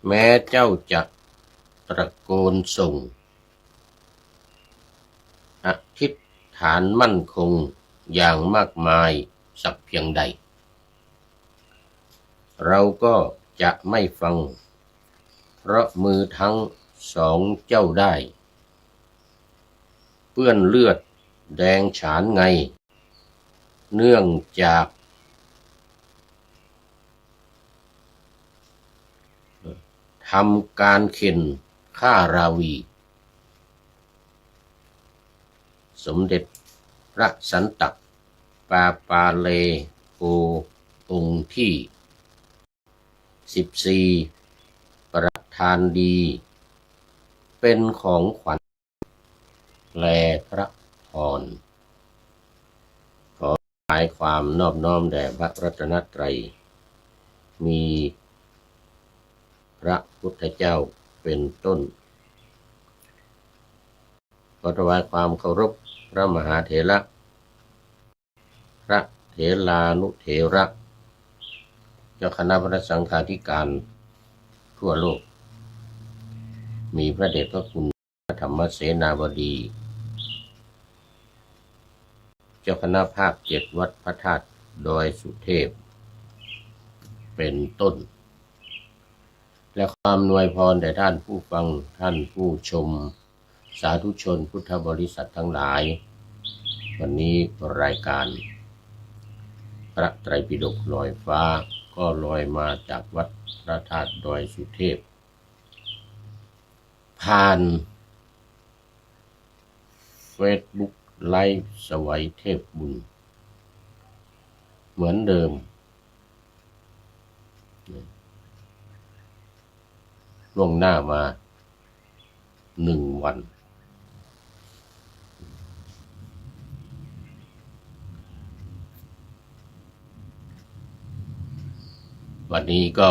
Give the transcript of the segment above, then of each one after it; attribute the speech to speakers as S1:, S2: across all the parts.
S1: แม้เจ้าจะตะโกนส่งอธิษฐานมั่นคงอย่างมากมายสักเพียงใดเราก็จะไม่ฟังเพราะมือทั้งสองเจ้าได้เปื้อนเลือดแดงฉานไงเนื่องจากทำการเข็นฆ่าราวีสมเด็จพระสันตะปาเลโกองค์ที่14ประทานดีเป็นของขวัญแลพระพรขอถวายความนอบน้อมแด่พระรัตนตรัยมีพระพุทธเจ้าเป็นต้นขอถวายความเคารพพระมหาเถระพระเถรานุเถระเจ้าคณะพระสังฆาธิการทั่วโลกมีพระเดชพระคุณพระธรรมเสนาบดีเจ้าคณะภาค7วัดพระธาตุดอยสุเทพเป็นต้นและความอวยพรแด่ท่านผู้ฟังท่านผู้ชมสาธุชนพุทธบริษัททั้งหลายวันนี้รายการพระไตรปิฎกลอยฟ้าก็ลอยมาจากวัดพระธาตุดอยสุเทพผ่านเฟซบุ๊กไลฟ์สวัยเทพบุญเหมือนเดิมล่วงหน้ามา1 วันวันนี้ก็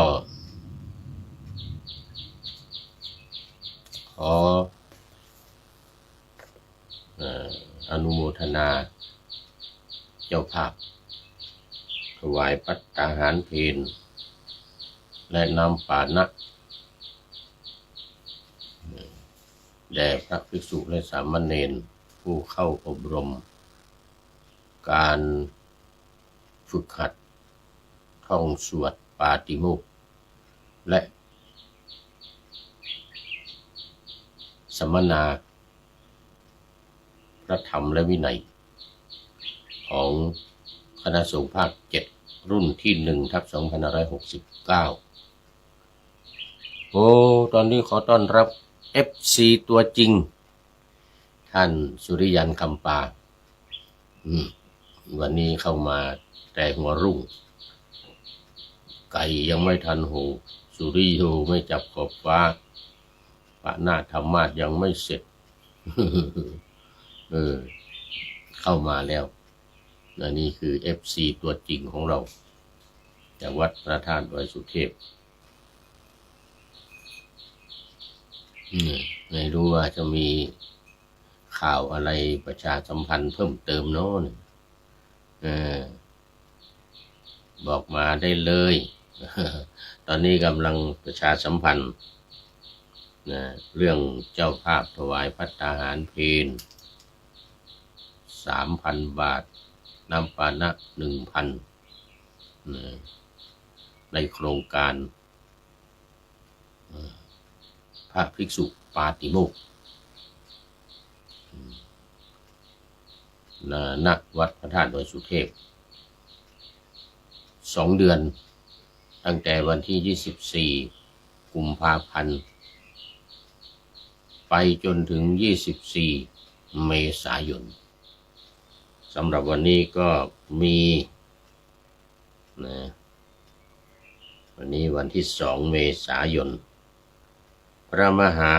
S1: ขออนุโมทนาเจ้าภาพถวายภัตตาหารเพลและน้ำปานะแด่พระภิกษุและสามเณรผู้เข้าอบรมการฝึกหัดท่องสวดปาติโมกข์และสัมมนาพระธรรมและวินัยของคณะสงฆ์ภาค7รุ่นที่1/2569ตอนนี้ขอต้อนรับ FC ตัวจริงท่านสุริยันคำปาวันนี้เข้ามาแต่หัวรุ่งไก่ยังไม่ทันหูสุริโยไม่จับขอบฟ้าปะหน้าธรรมาสยังไม่เสร็จ เข้ามาแล้วนี่คือ FC ตัวจริงของเราจากวัดพระธาตุดอยสุเทพไม่รู้ว่าจะมีข่าวอะไรประชาสัมพันธ์เพิ่มเติมเนาะบอกมาได้เลย ตอนนี้กำลังประชาสัมพันธ์เรื่องเจ้าภาพถวายภัตตาหารเพล 3,000 บาทน้ำปานะ 1,000 ในโครงการพระภิกษุปาติโมกข์ณวัดพระธาตุดอยสุเทพ2 เดือนตั้งแต่วันที่24 กุมภาพันธ์ไปจนถึง24 เมษายนสำหรับวันนี้ก็มีวันนี้วันที่2 เมษายนพระมหา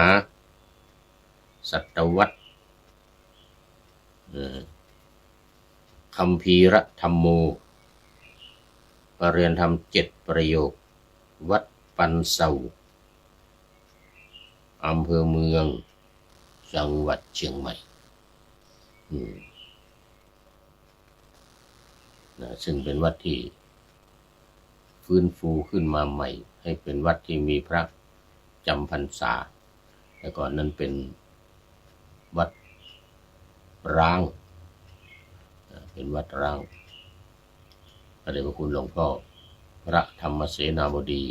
S1: สัตวัตรคัมภีรธรรมโมปริยนธรรม7 ประโยควัดปันเสาอำเภอเมืองจังหวัดเชียงใหม่ซึ่งเป็นวัดที่ฟื้นฟูขึ้นมาใหม่ให้เป็นวัดที่มีพระ จำพรรษาแต่ก่อนนั้นเป็นวัดร้างเป็นวัดร้างพระเดชพระคุณหลวงพ่อพระธรรมเสนาบดี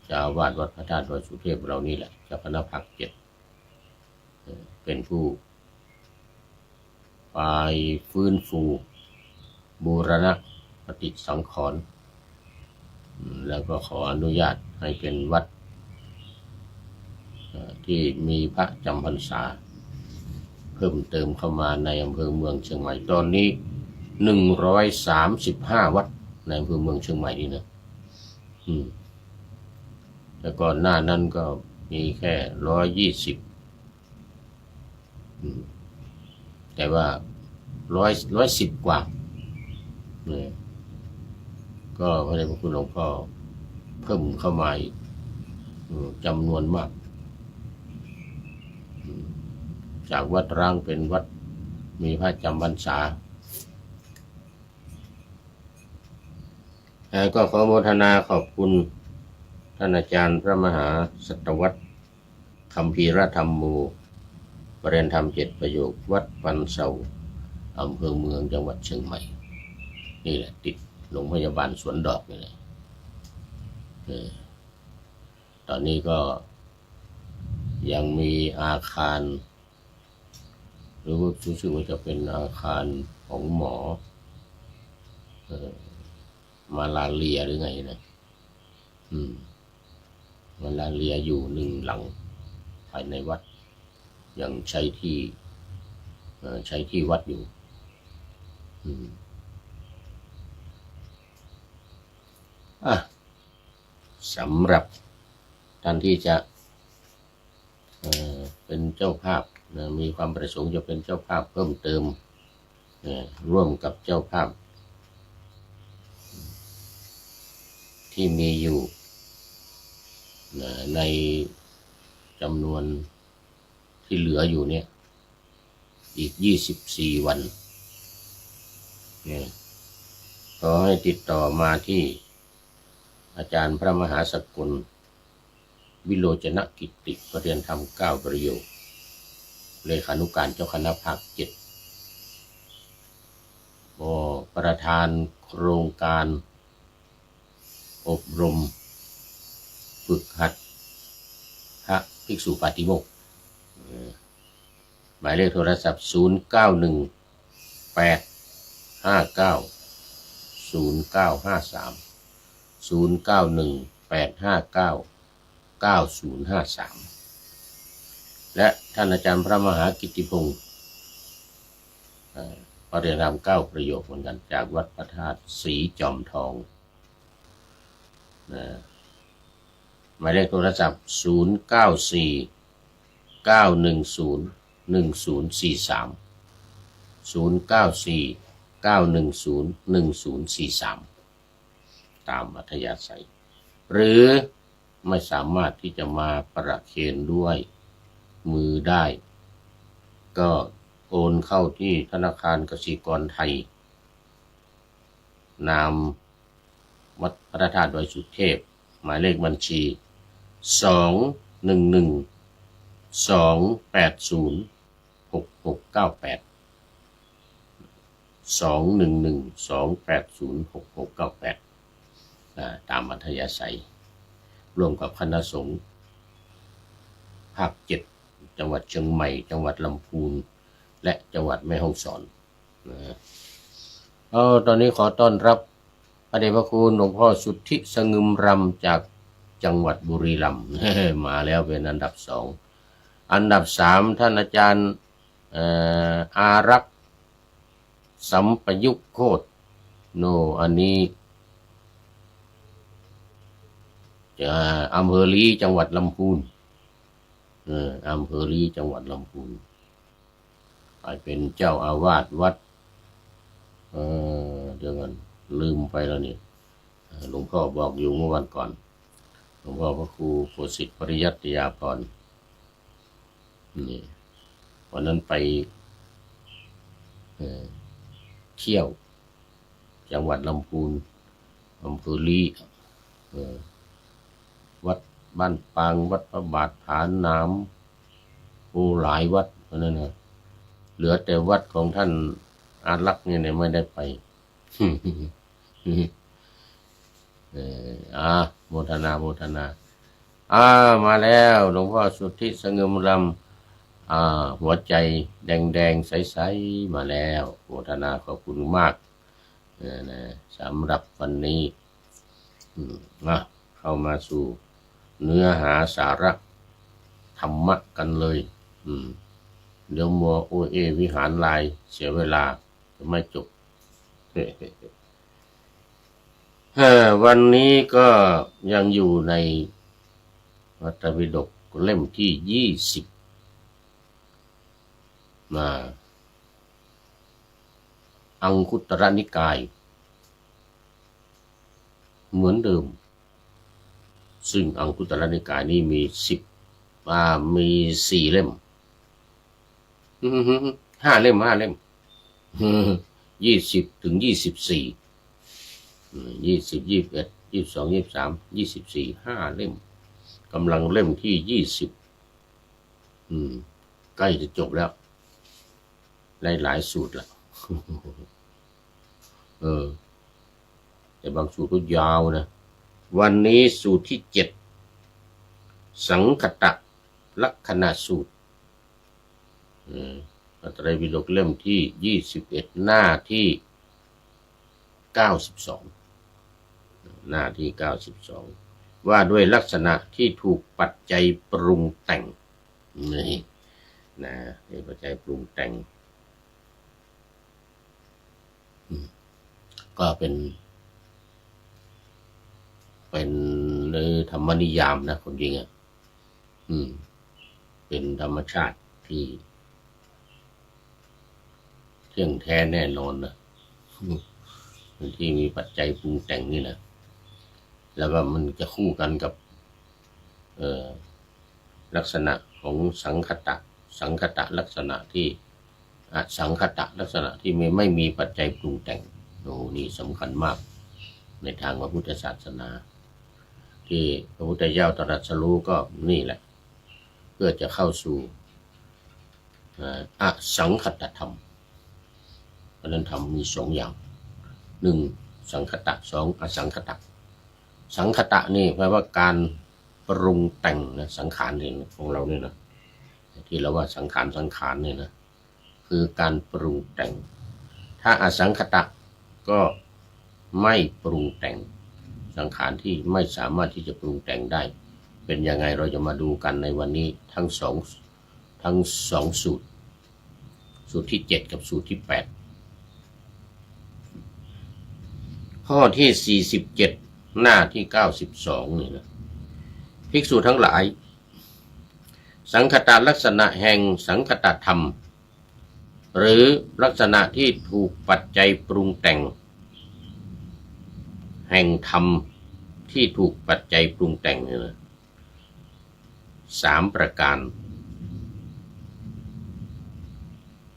S1: เจ้าอาวาสวัดพระธาตุดอยสุเทพเรานี่แหละเจ้าคณะภาค7เป็นผู้ไปฟื้นฟูบูรณะปฏิสังขรณ์แล้วก็ขออนุญาตให้เป็นวัดที่มีพระจำพรรษาเพิ่มเติมเข้ามาในอำเภอเมืองเชียงใหม่ตอนนี้135วัดในอำเภอเมืองเชียงใหม่นี่นะแต่ก่อนหน้านั้นก็มีแค่120แต่ว่า110กว่าก็พระเดชพระคุณหลวงพ่อเพิ่มเข้ามาจำนวนมากจากวัดร้างเป็นวัดมีพระจำพรรษาก็ขอโมทนาขอบคุณท่านอาจารย์พระมหาสัตวัตรคัมภีรธรรมโมประเรียนธรรม7ประโยควัดปันเสาอำเภอเมืองจังหวัดเชียงใหม่นี่แหละติดโรงพยาบาลสวนดอกนี่แหละตอนนี้ก็ยังมีอาคารหรือว่ารู้สึกว่าจะเป็นอาคารของหมอมาลาเรียหรือไงนะมาลาเรียอยู่1 หลังภายในวัดยังใช้ที่วัดอยู่สำหรับท่านที่จะเป็นเจ้าภาพมีความประสงค์จะเป็นเจ้าภาพเพิ่มเติมร่วมกับเจ้าภาพที่มีอยู่ในจำนวนที่เหลืออยู่เนี่ยอีก24 วันขอให้ติดต่อมาที่อาจารย์พระมหาสกุลวิโรจนกิติประเรียนธรรม9ประโยคเลขานุการเจ้าคณะภาค7ประธานโครงการอบรมฝึกหัดพระภิกษุปาติโมกข์หมายเลขโทรศัพท์0918599053และท่านอาจารย์พระมหากิตติพงศ์ปริยธรรม9ประโยคเหมือนกันจากวัดพระธาตุศรีจอมทองหมายเลขโทรศัพท์0949101043ตามอัธยาศัยหรือไม่สามารถที่จะมาประเคนด้วยมือได้ก็โอนเข้าที่ธนาคารกสิกรไทยนามวัดพระธาตุดอยสุเทพหมายเลขบัญชี211-280-6698 211-280-6698ตามอัธยาศัยร่วมกับคณะสงฆ์ภาค7จังหวัดเชียงใหม่จังหวัดลำพูนและจังหวัดแม่ฮ่องสอนตอนนี้ขอต้อนรับพระเดชพระคุณหลวงพ่อสุทธิสงึมรำจากจังหวัดบุรีรัมย์มาแล้วเป็นอันดับ2อันดับ3ท่านอาจารย์อารักษ์สัมปยุกโคตอันนี้อำเภอลีจังหวัดลำพูนอำเภอลีจังหวัดลำพูนไปเป็นเจ้าอาวาสวัดเดี๋ยวกันลืมไปแล้วนี่หลวงพ่อบอกอยู่เมื่อวันก่อนหลวงพ่อพระครูโคสิทธิ์ปริยัติยาภรณ์นี่วันนั้นไปเที่ยวจังหวัดลำพูนอำเภอลี วัดบ้านปางวัดพระบาทผาน้ำโอ้หลายวัดนั่นนะเหลือแต่วัดของท่านอารักษ์เนี่ยไม่ได้ไป โมทนาโมทนามาแล้วหลวงพ่อสุทธิสงมรำหัวใจแดงใสๆมาแล้วโมทนาขอบคุณมากนะสำหรับวันนี้เข้ามาสู่เนื้อหาสาระธรรมะกันเลยเดี๋ยวมัวโอเอวิหารลายเสียเวลาจะไม่จบ วันนี้ก็ยังอยู่ในพระไตรปิฎกเล่มที่20มาอังคุตรนิกายเหมือนเดิมซึ่งอังคุตรนิกายนี้มีมี4 เล่ม5 เล่ม20 ถึง 24 20 21 22 23 24 5 เล่มกำลังเล่มที่20ใกล้จะจบแล้วหลายสูตรละแต่บางสูตรก็ยาวนะวันนี้สูตรที่7สังคตลักขณสูตรพระไตรปิฎกเล่มที่21หน้าที่92หน้าที่92ว่าด้วยลักษณะที่ถูกปัจจัยปรุงแต่งนี่นะปัจจัยปรุงแต่งก็เป็นธรรมนิยามนะคนจริงเป็นธรรมชาติที่เที่ยงแท้แน่นอนนะที่มีปัจจัยปรุงแต่งนี่นะแล้วก็มันจะคู่กันกับลักษณะของสังคตะลักษณะที่สังคตะลักษณะที่ไม่มีปัจจัยปรุงแต่งนี่สำคัญมากในทางพระพุทธศาสนาที่พระพุทธเจ้าตรัสรู้ก็นี่แหละเพื่อจะเข้าสู่อสังคตธรรมเพราะนั้นธรรมมี2 อย่าง1สังคตะ2อสังคตะสังคตะนี่แปลว่าการปรุงแต่งนะสังขารเองของเราเนี่ยนะที่เราว่าสังขารเนี่ยนะคือการปรุงแต่งถ้าอสังคตะก็ไม่ปรุงแต่งสังขารที่ไม่สามารถที่จะปรุงแต่งได้เป็นยังไงเราจะมาดูกันในวันนี้ทั้งสองสูตรที่7กับสูตรที่8ข้อที่47หน้าที่92นี่นะภิกษุทั้งหลายสังคตลักษณะแห่งสังคตธรรมหรือลักษณะที่ถูกปัจจัยปรุงแต่งแห่งธรรมที่ถูกปัจจัยปรุงแต่งนี่นะ3 ประการ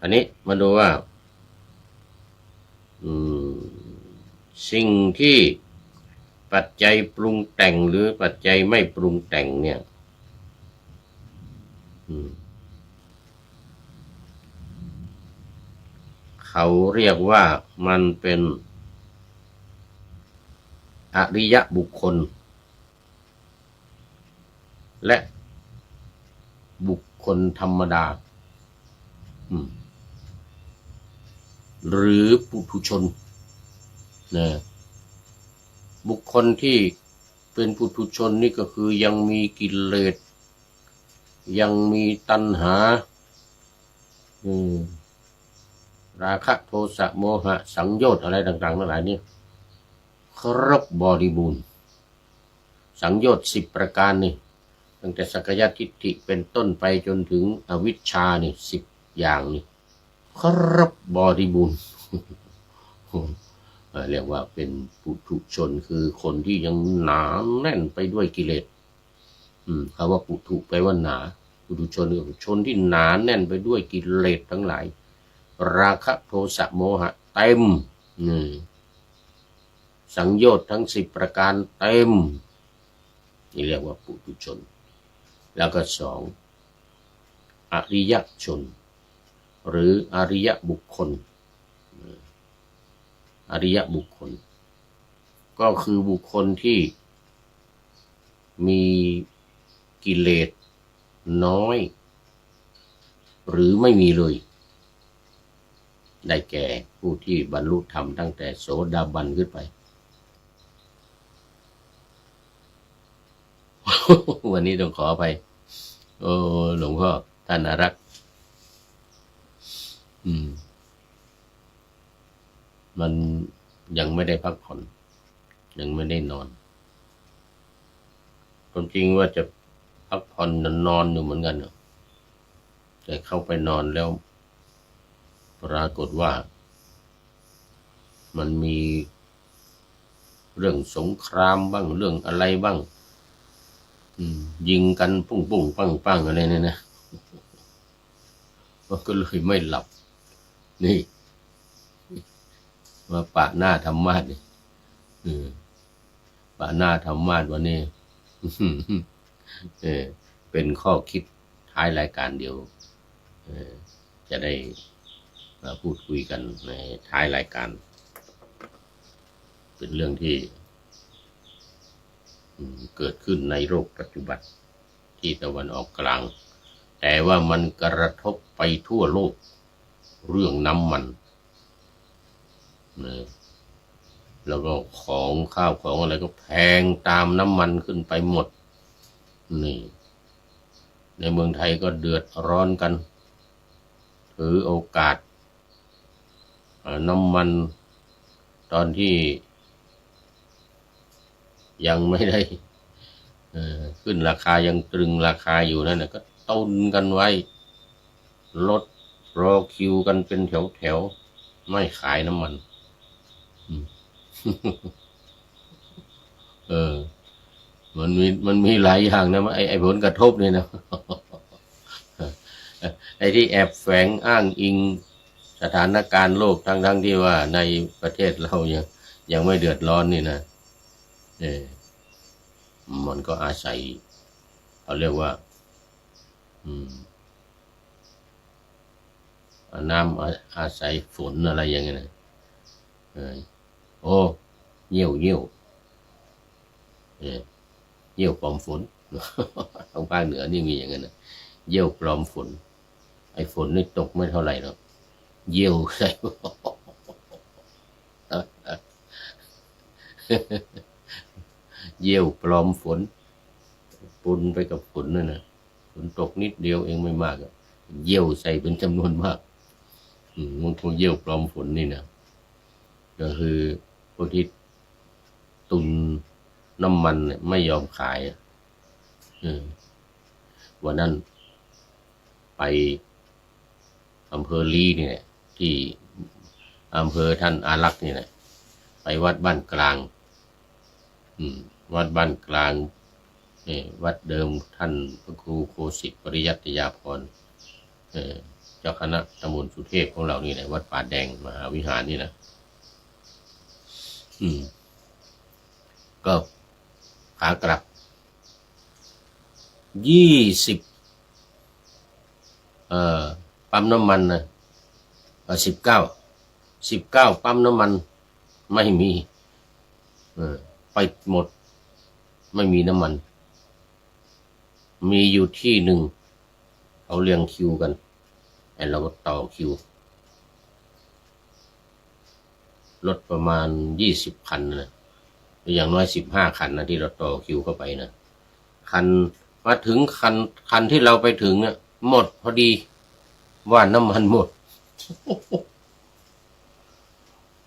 S1: อันนี้มาดูว่าสิ่งที่ปัจจัยปรุงแต่งหรือปัจจัยไม่ปรุงแต่งเนี่ยเขาเรียกว่ามันเป็นอริยบุคคลและบุคคลธรรมดาหรือปุถุชนนะบุคคลที่เป็นปุถุชนนี่ก็คือยังมีกิเลสยังมีตัณหาราคะโทสะโมหะสังโยชน์อะไรต่างๆทั้งหลายนี่ครบบริบูรณ์สังโยชน์10 ประการนี่ตั้งแต่สักยทิฏฐิเป็นต้นไปจนถึงอวิชชานี่10 อย่างนี่ครบบริบูรณ์เรียกว่าเป็นปุถุชนคือคนที่ยังหนาแน่นไปด้วยกิเลสคำว่าปุถุแปลว่าหนาปุถุชนคือชนที่หนาแน่นไปด้วยกิเลสทั้งหลายราคะโทสะโมหะเต็มสังโยชน์ทั้ง10 ประการเต็ม ที่เรียกว่าปุถุชนแล้วก็สองอริยชนหรืออริยบุคคลอริยบุคคลก็คือบุคคลที่มีกิเลสน้อยหรือไม่มีเลยได้แก่ผู้ที่บรรลุธรรมตั้งแต่โสดาบันขึ้นไป วันนี้ต้องขอไปโอ้หลวงพ่อท่านอารักษ์มันยังไม่ได้พักผ่อนยังไม่ได้นอนความจริงว่าจะพักผ่อนนอนอยู่เหมือนกันแต่เข้าไปนอนแล้วปรากฏว่ามันมีเรื่องสงครามบ้างเรื่องอะไรบ้างยิงกันปุ้งปุ้งปังปังอะไรเนี่ยนะมันก็เลยไม่หลับนี่มาปะหน้าธรรมะนี่ปะหน้าธรรมะวันนี้เป็นข้อคิดท้ายรายการเดียวจะได้มาพูดคุยกันในท้ายรายการเป็นเรื่องที่เกิดขึ้นในโลกปัจจุบันที่ตะวันออกกลางแต่ว่ามันกระทบไปทั่วโลกเรื่องน้ำมันแล้วก็ของข้าวของอะไรก็แพงตามน้ำมันขึ้นไปหมดนี่ในเมืองไทยก็เดือดร้อนกันถือโอกาสน้ำมันตอนที่ยังไม่ได้ขึ้นราคายังตรึงราคาอยู่นั่นก็ตุนกันไว้รถรอคิวกันเป็นแถวไม่ขายน้ำมันมันมีหลายอย่างนะไอ้ผลกระทบนี่นะ ไอ้ที่แอบแฝงอ้างอิงสถานการณ์โลกทั้งที่ว่าในประเทศเรายังไม่เดือดร้อนนี่นะมันก็อาศัยเขาเรียกว่าน้ำอาศัยฝนอะไรอย่างเงี้ยนะโอ้เหี่ยวปลอมฝนทางภาคเหนือนี่มีอย่างนั้นนะเยี่ยวปลอมฝนไอ้ฝนนี่ตกไม่เท่าไหร่หรอกเยี่ยวใส่เยี่ยวปลอมฝนปนไปกับฝนนั่นนะฝนตกนิดเดียวเองไม่มากเยี่ยวใส่เป็นจำนวนมากมันคงเยี่ยวปลอมฝนนี่นะก็คือพวกที่ตุนน้ำมันเนี่ยไม่ยอมขายวันนั้นไปอำเภอลีนี่แหละที่อำเภอท่านอารักษ์นี่แหละไปวัดบ้านกลางวัดบ้านกลางวัดเดิมท่านพระครูโคสิทธิ์ปริยัติยาภรณ์เจ้าคณะตำบลสุเทพของเรานี่แหละวัดป่าแดงมหาวิหารนี่นะก็ขากลับ20ปั๊มน้ำมันนะ19ปั๊มน้ำมันไม่มีไปหมดไม่มีน้ำมันมีอยู่ที่หนึ่งเขาเรียงคิวกันไอ้เราก็ต่อคิวรถประมาณ20 คันนะอย่างน้อย15 คันนะที่เราต่อคิวเข้าไปนะคันมาถึงคันที่เราไปถึงเนี่ยหมดพอดีว่าน้ำมันหมด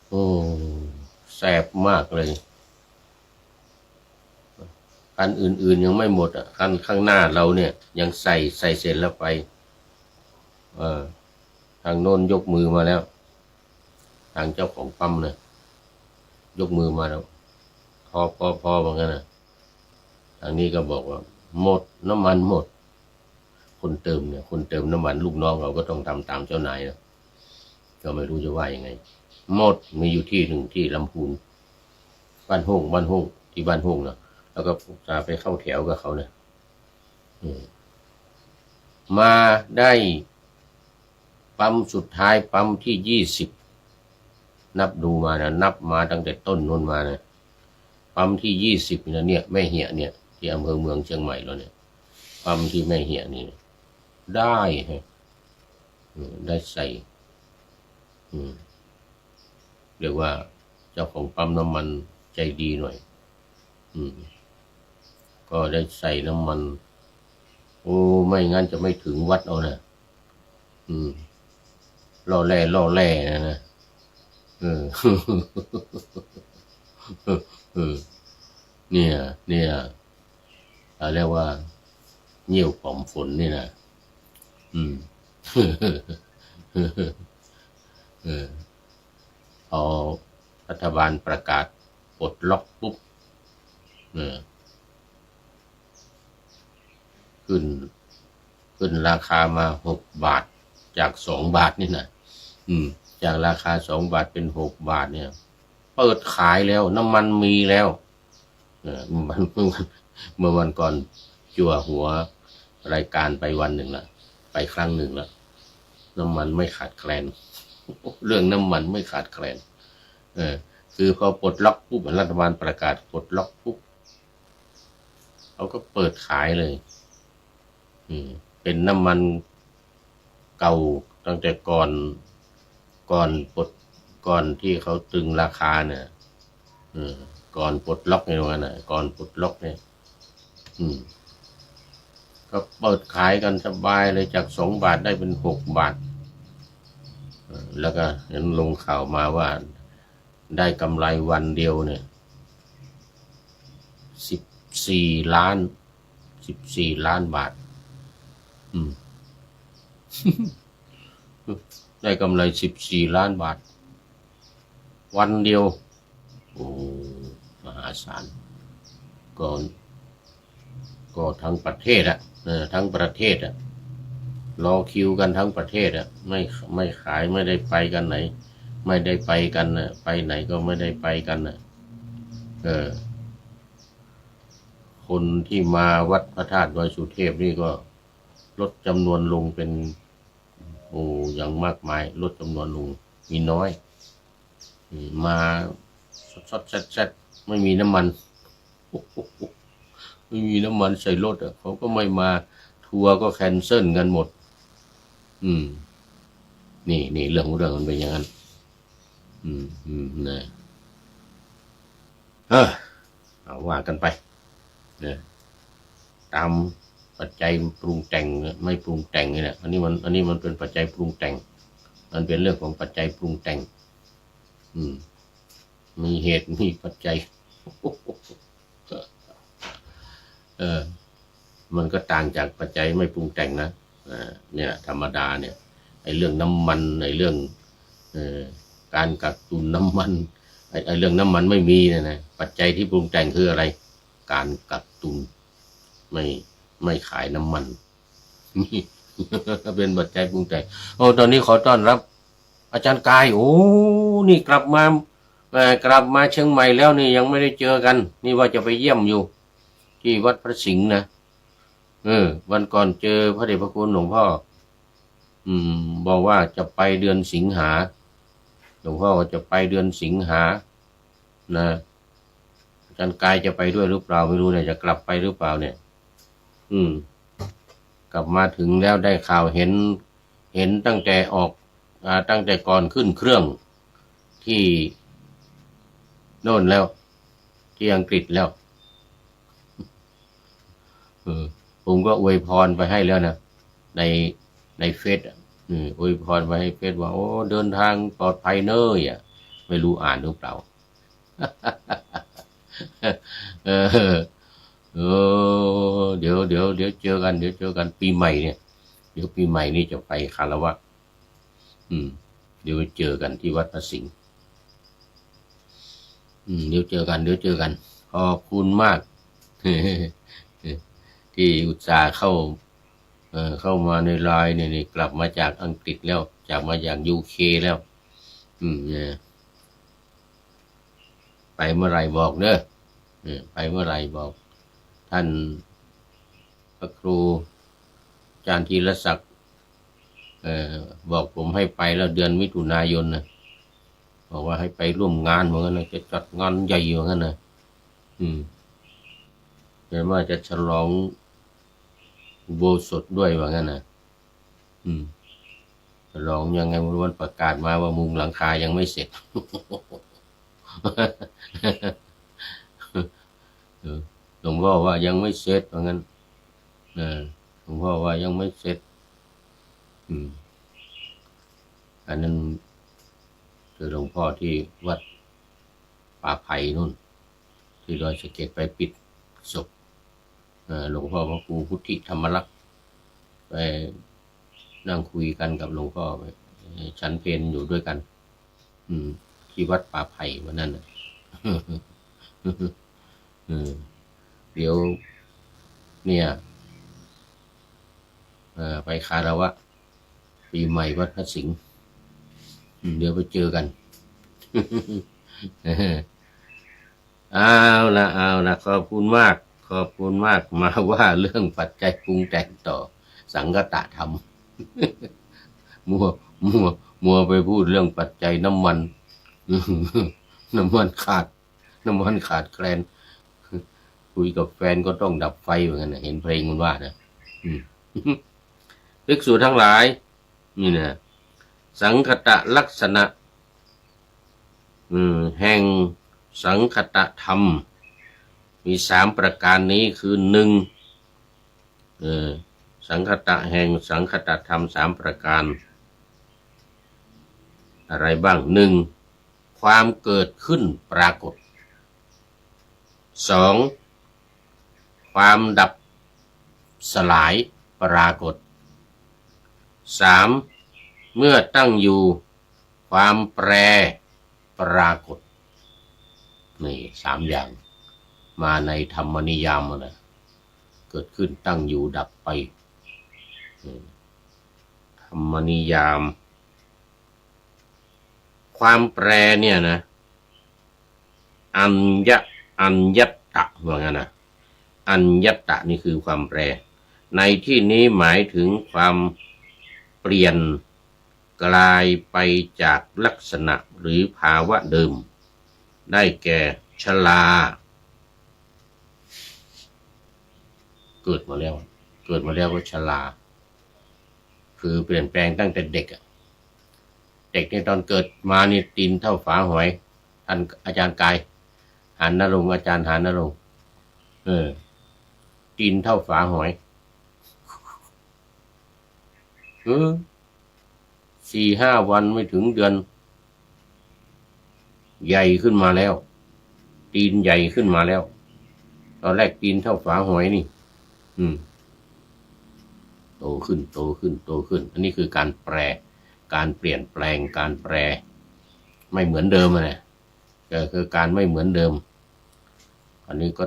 S1: โอ้แสบมากเลยคันอื่นๆยังไม่หมดคันข้างหน้าเราเนี่ยยังใส่เสร็จแล้วไปทางโน้นยกมือมาแล้วทางเจ้าของปั๊มเนี่ยยกมือมาแล้วพอเหมือนกันนะทางนี้ก็บอกว่าหมดน้ำมันหมดคนเติมน้ำมันลูกน้องเราก็ต้องทำตามเจ้านายนะก็ไม่รู้จะว่ายังไงหมดมีอยู่ที่หนึ่งที่ลำพูนบ้านห้องที่บ้านห้องนะ แล้วก็อุตส่าห์ไปเข้าแถวกับเขาเนี่ยมาได้ปั๊มสุดท้ายปั๊มที่20นับดูมานะนับมาตั้งแต่ต้นนู้นมานะปั๊มที่20นะเนี่ยแม่เหี่ยเนี่ยที่อำเภอเมืองเชียงใหม่แล้วเนี่ยปั๊มที่แม่เหี่ยนี่ได้ฮะได้ใส่เรียกว่าเจ้าของปั๊มน้ำมันใจดีหน่อยก็ได้ใส่น้ำมันโอ้ไม่งั้นจะไม่ถึงวัดเอานะล่อแร่นะเนี่ยเรียกว่าเงี้ยวผอมฝนนี่นะพอรัฐบาลประกาศปลดล็อกปุ๊บขึ้นราคามา6 บาทจาก2 บาทนี่นะจากราคา2 บาทเป็น6 บาทเนี่ยเปิดขายแล้วน้ำมันมีแล้วเมื่อวันก่อนจั่วหัวรายการไปวันหนึ่งละไปครั้งหนึ่งละน้ำมันไม่ขาดแคลนเรื่องน้ำมันไม่ขาดแคลนคือพอปลดล็อกปุ๊บรัฐบาลประกาศปลดล็อกปุ๊บเขาก็เปิดขายเลยเป็นน้ำมันเก่าตั้งแต่ก่อนที่เขาตึงราคาเนี่ยก่อนปลดล็อกในวันน่ะก่อนปลดล็อกเนี่ยก็เปิดขายกันสบายเลยจาก2 บาทได้เป็น6 บาทแล้วก็เห็นลงข่าวมาว่าได้กำไรวันเดียวเนี่ย14 ล้านบาทได้กำไร14 ล้านบาทวันเดียวโอ้มหาศาลก็ทั้งประเทศทั้งประเทศรอคิวกันทั้งประเทศไม่ขายไม่ได้ไปกันไหนไม่ได้ไปกันไปไหนก็ไม่ได้ไปกันคนที่มาวัดพระธาตุดอยสุเทพนี่ก็ลดจำนวนลงเป็นอย่างมากมายลดจำนวนลงมีน้อยมาสดแซ่ดไม่มีน้ำมันไม่มีน้ำมันใส่รถเขาก็ไม่มาทัวร์ก็แคนเซิลกันหมดนี่เรื่องมันเป็นอย่างนั้นนะเอาว่ากันไปเนี่ยตามปัจจัยปรุงแต่งไม่ปรุงแต่งนี่แหละอันนี้มันเป็นปัจจัยปรุงแต่งมันเป็นเรื่องของปัจจัยปรุงแต่งมีเหตุมีปัจจัยมันก็ต่างจากปัจจัยไม่ปรุงแต่งนะเนี่ยธรรมดาเนี่ยไอ้เรื่องน้ำมันไอ้เรื่องการกักตุนน้ำมันไอ้เรื่องน้ำมันไม่มีนะปัจจัยที่ปรุงแต่งคืออะไรการกักตุนไม่ขายน้ำมันนี่เป็นปัจจัยปรุงแต่งตอนนี้ขอต้อนรับอาจารย์กายนี่กลับมาเชียงใหม่แล้วนี่ยังไม่ได้เจอกันนี่ว่าจะไปเยี่ยมอยู่ที่วัดพระสิงห์นะวันก่อนเจอพระเดชพระคุณหลวงพ่อบอกว่าจะไปเดือนสิงหาหลวงพ่อจะไปเดือนสิงหานะอาจารย์กายจะไปด้วยหรือเปล่าไม่รู้เนี่ยจะกลับไปหรือเปล่าเนี่ยกลับมาถึงแล้วได้ข่าวเห็นตั้งแต่ตั้งแต่ก่อนขึ้นเครื่องที่โน่นแล้วที่อังกฤษแล้วผมก็อวยพรไปให้แล้วนะในเฟซอวยพรไปให้เฟซว่าเดินทางปลอดภัยเนอะไม่รู้อ่านหรือเปล่าเดี๋ยวเจอกันปีใหม่เนี่ยเดี๋ยวปีใหม่นี้จะไปคารวะเดี๋ยวเจอกันที่วัดพระสิงห์เดี๋ยวเจอกันขอบคุณมากที่อุตส่าห์เข้ามาในไลน์นี่กลับมาจากอังกฤษแล้วมาจากUKแล้วไปเมื่อไหร่บอกเนอะไปเมื่อไหร่บอก ท่านพระครูอาจารย์ธีรศักดิ์บอกผมให้ไปแล้วเดือนมิถุนายนนะบอกว่าให้ไปร่วมงานเหมือนกันนะจะจัดงานใหญ่เหมือนกันนะเห็นว่าจะฉลองอุโบสถด้วยว่างั้นนะฉลองยังไงวันประกาศมาว่ามุงหลังคายังไม่เสร็จ หลวงพ่อว่ายังไม่เสร็จว่างั้นหลวงพ่อว่ายังไม่เสร็จอันนั้นคือหลวงพ่อที่วัดป่าไผ่นู่นที่ดอยสะเก็ดไปปิดศพหลวงพ่อพระครูพุทธิธรรมลักษณ์ไปนั่งคุยกันกับหลวงพ่อไปฉันเพลอยู่ด้วยกันที่วัดป่าไผ่วันนั้นเดี๋ยวเนี่ยไปคารวะปีใหม่วัดพระสิงห์เดี๋ยวไปเจอกันเอาละขอบคุณมากมาว่าเรื่องปัจจัยปรุงแต่งต่อสังคตธรรม มัวไปพูดเรื่องปัจจัยน้ำมัน น้ำมันขาดแคลนคุยกับแฟนก็ต้องดับไฟเหมือนกันนะเห็นเพลงมันว่านะภิกษุทั้งหลายนี่นะสังคตลักษณะแห่งสังคตธรรมมี3ประการนี้คือ1สังคตะแห่งสังคตธรรม3ประการอะไรบ้าง1ความเกิดขึ้นปรากฏ2ความดับสลายปรากฏ3เมื่อตั้งอยู่ความแปรปรากฏนี่3อย่างมาในธรรมนิยามนะเกิดขึ้นตั้งอยู่ดับไปธรรมนิยามความแปรเนี่ยนะอัญญัตตะว่างั้นนะอัญญัตตะนี่คือความแปรในที่นี้หมายถึงความเปลี่ยนกลายไปจากลักษณะหรือภาวะเดิมได้แก่ชราเกิดมาแล้วก็ชราคือเปลี่ยนแปลงตั้งแต่เด็กเด็กในตอนเกิดมานี่ตีนเท่าฝาหอยท่านอาจารย์กายหานนรงค์อาจารย์หานนรงค์ตีนเท่าฝาหอย4-5 วันไม่ถึงเดือนใหญ่ขึ้นมาแล้วตีนใหญ่ขึ้นมาแล้วตอนแรกตีนเท่าฝาหอยนี่โตขึ้นอันนี้คือการแปรการเปลี่ยนแปลงการแปรไม่เหมือนเดิมนะก็คือการไม่เหมือนเดิมอันนี้ก็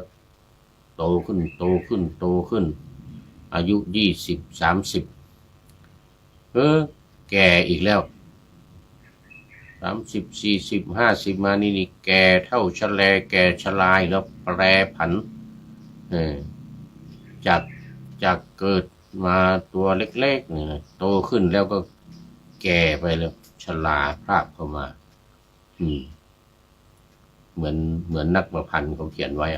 S1: โตขึ้นอายุ20-30แก่อีกแล้ว30-40-50มานี่แก่เท่าชะแลแก่ชรายแล้วแปรผันจากเกิดมาตัวเล็กๆนี่โตขึ้นแล้วก็แก่ไปแล้วชราพราบเข้ามาเหมือนนักประพันธ์เขาเขียนไว้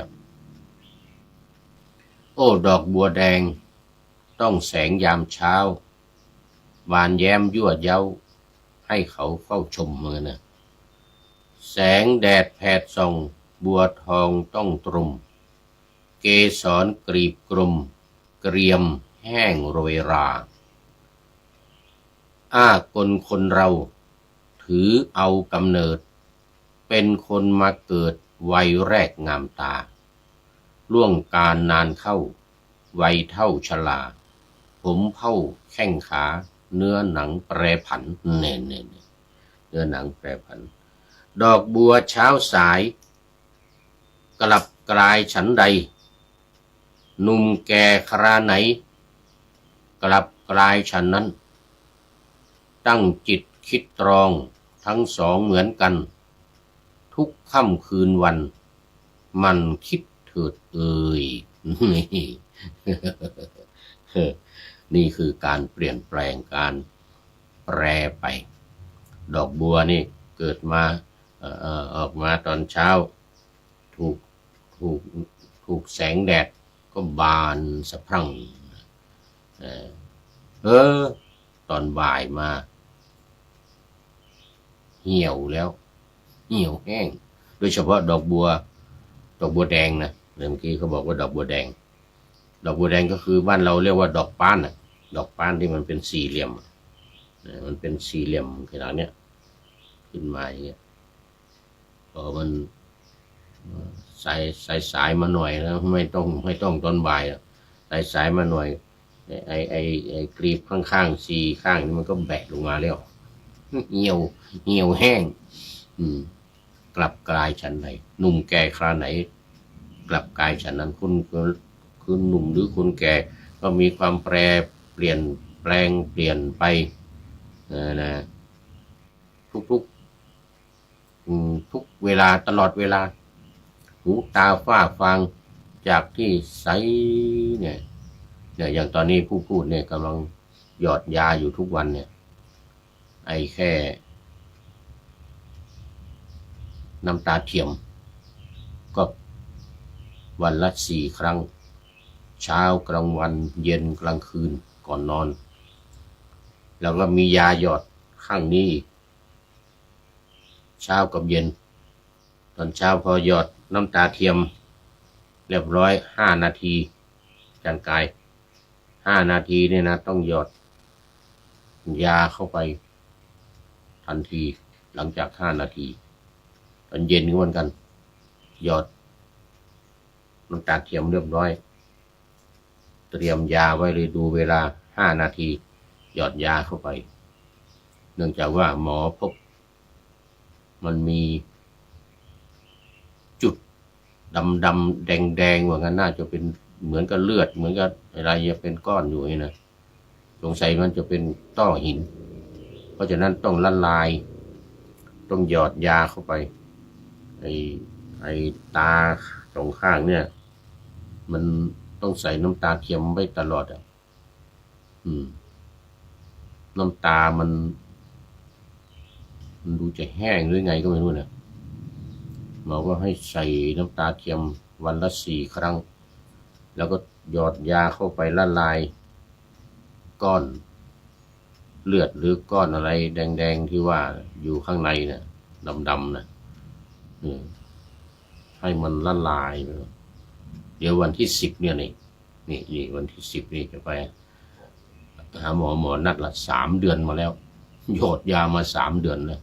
S1: โอ้ดอกบัวแดงต้องแสงยามเช้าบานแย้มยั่วเย้าให้เขาเฝ้าชมเหมือนนะแสงแดดแผดส่องบัวทองต้องตรุมเกสรกรีบกลุ่มเกรียมแห้งโรยราคนเราถือเอากำเนิดเป็นคนมาเกิดวัยแรกงามตาล่วงการนานเข้าวัยเท่าชราผมเผ่าแข้งขาเนื้อหนังแปรผันเนื้อหนังแปรผันดอกบัวเช้าสายกลับกลายฉันใดหนุ่มแก่คราไหนกลับกลายฉันนั้นตั้งจิตคิดตรองทั้ง2เหมือนกันทุกค่ำคืนวันมันคิดถ ถิดเอ่ยนี่นี่คือการเปลี่ยนแปลงการแปรไป ดอกบัวนี่เกิดมาออกมาตอนเช้าถูกถูกถูกแสงแดดก็บานสะพรั่งตอนบ่ายมาเหี่ยวแล้วเหี่ยวแห้งโดยเฉพาะดอกบัวแดงนะเมื่อกี้เขาบอกว่าดอกบัวแดงก็คือบ้านเราเรียกว่าดอกป้านนะดอกป้านที่มันเป็นสี่เหลี่ยมมันเป็นสี่เหลี่ยมขนาดเนี้ยขึ้นมาอย่างเงี้ยพอมันสายมาหน่อยแล้วไม่ต้องตอนบ่ายสายมาหน่อยไอ้กรีบข้างๆสี่ข้างนี่มันก็แบะลงมาแล้วเหี่ยวแห้งกลับกลายฉันไหนหนุ่มแก่คราไหนกลับกลายฉันนั้นคุณหนุ่มหรือคุณแก่ก็มีความเปลี่ยนแปลงเปลี่ยนไปนะทุกเวลาตลอดเวลาหูตาฝ้าฟางจากที่ใสเนี่ยอย่างตอนนี้ผู้พูดเนี่ยกำลังหยอดยาอยู่ทุกวันเนี่ยไอ้แค่น้ำตาเทียมก็วันละ4 ครั้งเช้ากลางวันเย็นกลางคืนก่อนนอนแล้วก็มียาหยอดข้างนี้เช้ากับเย็นตอนเช้าพอหยอดน้ำตาเทียมเรียบร้อย5 นาทีจางกาย5 นาทีเนี่ยนะต้องหยอดยาเข้าไปทันทีหลังจาก5 นาทีตอนเย็นก็เหมือนกันหยอดน้ำตาเทียมเรียบร้อยเตรียมยาไว้เลยดูเวลา5 นาทีหยอดยาเข้าไปเนื่องจากว่าหมอพบมันมีจุดดำแดงว่างั้นน่าจะเป็นเหมือนกับเลือดเหมือนกับอะไรจะเป็นก้อนอยู่นี่นะสงสัยมันจะเป็นต้อหินเพราะฉะนั้นต้องละลายต้องหยอดยาเข้าไปไอ้ตาตรงข้างเนี่ยมันต้องใส่น้ำตาเทียมไว้ตลอดน้ำตามันดูจะแห้งหรือไงก็ไม่รู้นะหมอก็ให้ใส่น้ำตาเทียมวันละ4 ครั้งแล้วก็หยอดยาเข้าไปละลายก้อนเลือดหรือก้อนอะไรแดงๆที่ว่าอยู่ข้างในนะดำๆนะให้มันละลายไปเดี๋ยววันที่10เนี่ยนี่วันที่10นี่จะไปหาหมอนัดละ3 เดือนมาแล้วหยอดยามา3 เดือนแล้ว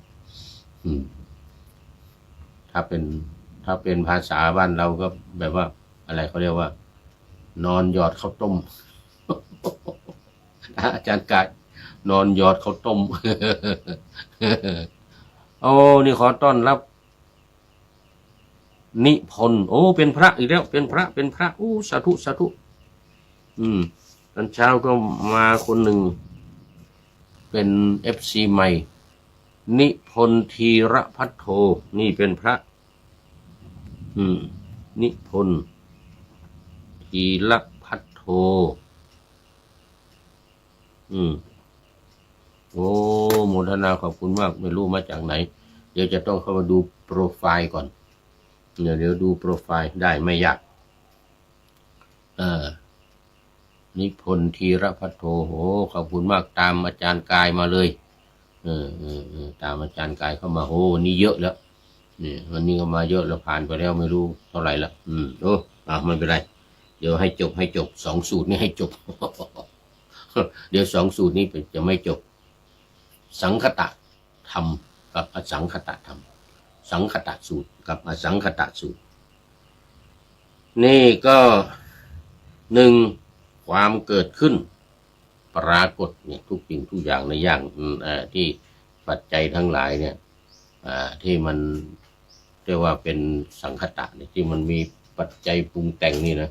S1: ถ้าเป็นภาษาบ้านเราก็แบบว่าอะไรเขาเรียกว่านอนหยอดข้าวต้มอาจารย์กายนอนหยอดข้าวต้มโอ้นี่ขอต้อนรับนิพนธ์โอ้เป็นพระอีกแล้วเป็นพระโอ้สาธุตอนเช้าก็มาคนหนึ่งเป็นFC ใหม่นิพนธ์ธีรพัทโทนี่เป็นพระนิพนธ์ธีรพัทโทโอ้โมทนาขอบคุณมากไม่รู้มาจากไหนเดี๋ยวจะต้องเข้ามาดูโปรไฟล์ก่อนเดี๋ยวดูโปรไฟล์ได้ไม่ยากนิพนธ์ธีรพัทโทโหขอบคุณมากตามอาจารย์กายมาเลยตามอาจารย์กายเข้ามาโหนี่เยอะแล้วนี่วันนี้ก็มาเยอะแล้วผ่านไปแล้วไม่รู้เท่าไหร่ละไม่เป็นไรเดี๋ยวให้จบ2 สูตรนี้ให้จบ เดี๋ยว2 สูตรนี้จะไม่จบสังคตะธรรมกับอสังคตะธรรมสังคตะสูตรกับอสังคตะสูตรนี่ก็1ความเกิดขึ้นปรากฏเนี่ยทุกสิ่งทุกอย่างในอย่างที่ปัจจัยทั้งหลายเนี่ยที่มันเรียกว่าเป็นสังคตะเนี่ยที่มันมีปัจจัยปรุงแต่งนี่นะ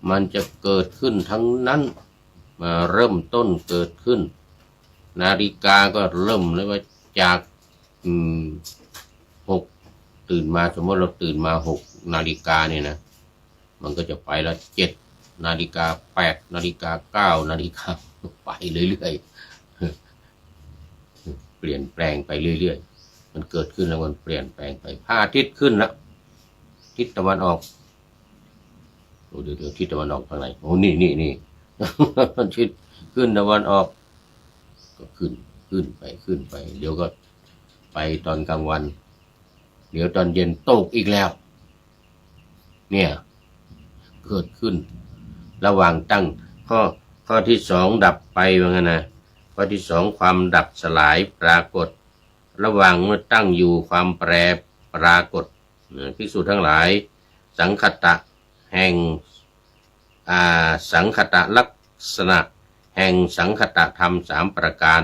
S1: มันจะเกิดขึ้นทั้งนั้นมาเริ่มต้นเกิดขึ้นนาฬิกาก็เริ่มเลยว่าจาก6ตื่นมาสมมติเราตื่นมา6 นาฬิกาเนี่ยนะ มันก็จะไปแล้ว7 นาฬิกา8 นาฬิกา9 นาฬิกาไปเรื่อยๆเปลี่ยนแปลงไปเรื่อยๆมันเกิดขึ้นแล้วมันเปลี่ยนแปลงไปพระอาทิตย์ขึ้นแล้วทิศตะวันออกเดี๋ยวทิศตะวันออกทางไหนโอ้นี่ทิศขึ้นตะวันออกก็ขึ้นไปเดี๋ยวก็ไปตอนกลางวันเดี๋ยวตอนเย็นตกอีกแล้วเนี่ยเกิดขึ้นระหว่างตั้งข้อที่2ดับไปว่างั้นนะข้อที่2ความดับสลายปรากฏระหว่างเมื่อตั้งอยู่ความแปรปรากฏภิกษุทั้งหลายสังคตะแห่งสังคตะลักษณะแห่งสังคตะธรรม3ประการ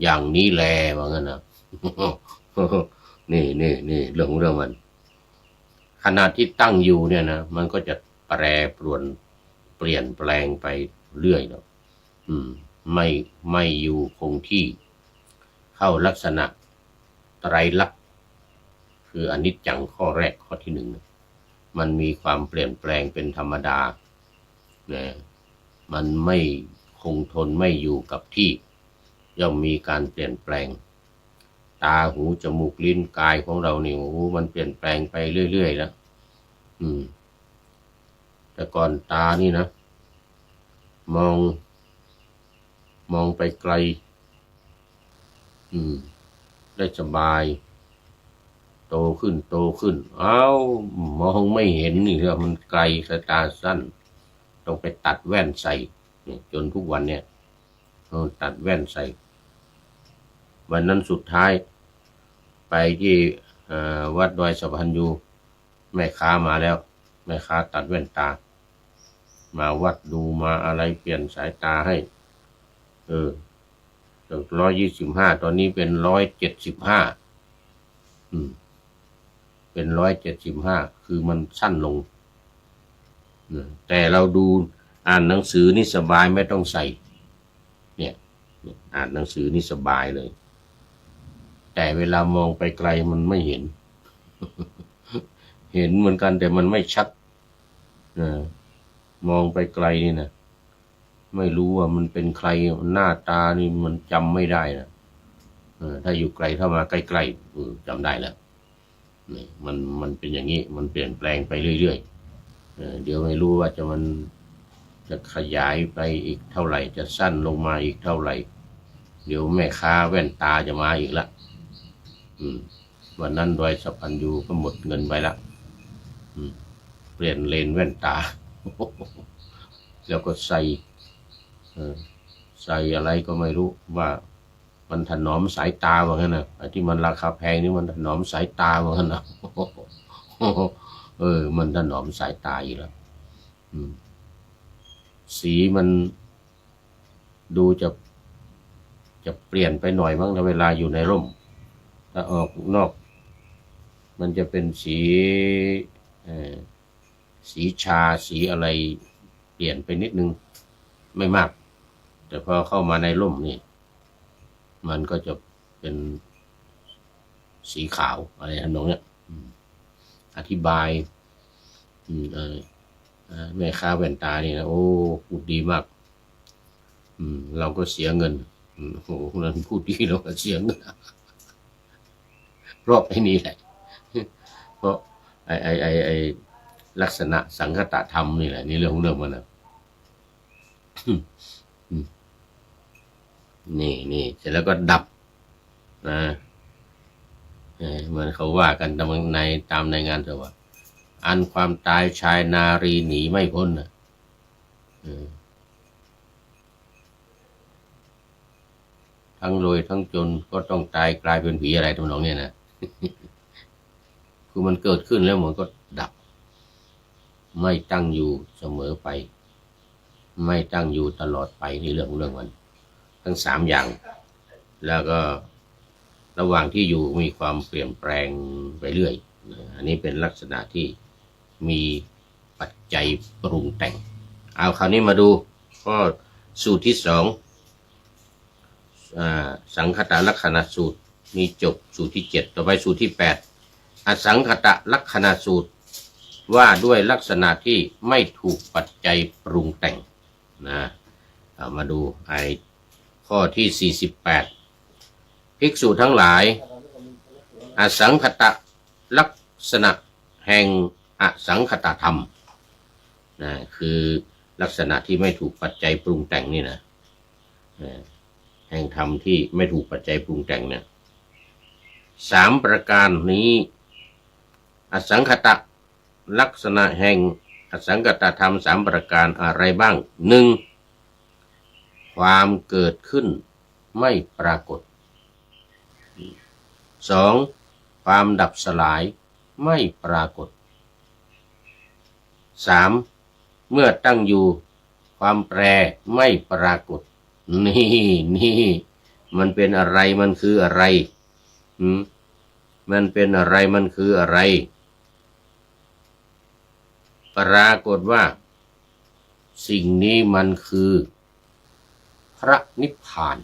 S1: อย่างนี้แลว่างั้นนะนี่เรื่องมันขณะที่ตั้งอยู่เนี่ยนะมันก็จะแปรปรวนเปลี่ยนแปลงไปเรื่อยเนาะไม่อยู่คงที่เข้าลักษณะไตรลักษณ์คืออนิจจังข้อแรกข้อที่1มันมีความเปลี่ยนแปลงเป็นธรรมดานะมันไม่คงทนไม่อยู่กับที่ย่อมมีการเปลี่ยนแปลงตาหูจมูกลิ้นกายของเราเนี่ยมันเปลี่ยนแปลงไปเรื่อยๆแล้วแต่ก่อนตานี่นะมองไปไกลได้สบายโตขึ้นมองไม่เห็นนี่ครับมันไกลสายตาสั้นต้องไปตัดแว่นใส่จนทุกวันเนี่ยตัดแว่นใส่วันนั้นสุดท้ายไปที่วัดดอยสะพานยูแม่ค้ามาแล้วแม่ค้าตัดแว่นตามาวัดดูมาอะไรเปลี่ยนสายตาให้จาก125ตอนนี้เป็น175เป็น175คือมันสั้นลงแต่เราดูอ่านหนังสือนี่สบายไม่ต้องใส่เนี่ยอ่านหนังสือนี่สบายเลยแต่เวลามองไปไกลมันไม่เห็น เห็นเหมือนกันแต่มันไม่ชัดมองไปไกลนี่นะไม่รู้ว่ามันเป็นใครหน้าตานี่มันจำไม่ได้นะถ้าอยู่ไกลเข้ามาใกล้ๆจำได้แล้วนี่มันเป็นอย่างนี้มันเปลี่ยนแปลงไปเรื่อยๆเดี๋ยวไม่รู้ว่ามันจะขยายไปอีกเท่าไหร่จะสั้นลงมาอีกเท่าไหร่เดี๋ยวแม่ค้าแว่นตาจะมาอีกละวันนั้นดอยสะพานยูก็หมดเงินไปละเปลี่ยนเลนแว่นตา แล้วก็ใส่อะไรก็ไม่รู้ว่ามันถนอมสายตาว่างั้นนะไอ้ที่มันราคาแพงนี่มันถนอมสายตาว่างั้นนะ มันถนอมสายตาอยู่แล้วสีมันดูจะเปลี่ยนไปหน่อยบ้างนะเวลาอยู่ในร่มถ้าออกนอกมันจะเป็นสีชาสีอะไรเปลี่ยนไปนิดนึงไม่มากแต่พอเข้ามาในร่มนี่มันก็จะเป็นสีขาวอะไรทำนองเนี้ยอธิบายแม่ค้าแว่นตานี่นะโอ้พูดดีมากเราก็เสียเงินโอ้นั่นพูดดีเราก็เสียเงินรอบไอ้นี้แหละเพราะไอลักษณะสังคตธรรมนี่แหละนี่เรื่องของเรื่องมันนะนี่เสร็จแล้วก็ดับนะเหมือนเขาว่ากันตามในงานเถอะว่าอันความตายชายนารีหนีไม่พ้นนะทั้งรวยทั้งจนก็ต้องตายกลายเป็นผีอะไรทำนองเนี้ยนะ คือมันเกิดขึ้นแล้วมันก็ดับไม่ตั้งอยู่เสมอไปไม่ตั้งอยู่ตลอดไปในเรื่องมันทั้ง3อย่างแล้วก็ระหว่างที่อยู่มีความเปลี่ยนแปลงไปเรื่อยอันนี้เป็นลักษณะที่มีปัจจัยปรุงแต่งเอาคราวนี้มาดูก็สูตรที่2สังคตลักษณะสูตรมีจบสูตรที่7ต่อไปสูตรที่8อสังคตลักษณะสูตร ว่าด้วยลักษณะที่ไม่ถูกปัจจัยปรุงแต่งนะมาดูข้อที่48ภิกษุทั้งหลายอสังคตลักษณะแห่งอสังคตธรรมนะคือลักษณะที่ไม่ถูกปัจจัยปรุงแต่งนี่นะแห่งธรรมที่ไม่ถูกปัจจัยปรุงแต่งเนี่ย3ประการนี้อสังคตลักษณะแห่งอสังคตธรรม3ประการอะไรบ้าง 1. ความเกิดขึ้นไม่ปรากฏ 2. ความดับสลายไม่ปรากฏ 3. เมื่อตั้งอยู่ความแปรไม่ปรากฏนี่มันเป็นอะไรมันคืออะไรมันเป็นอะไรมันคืออะไรปรากฏว่าสิ่งนี้มันคือพระนิพพาน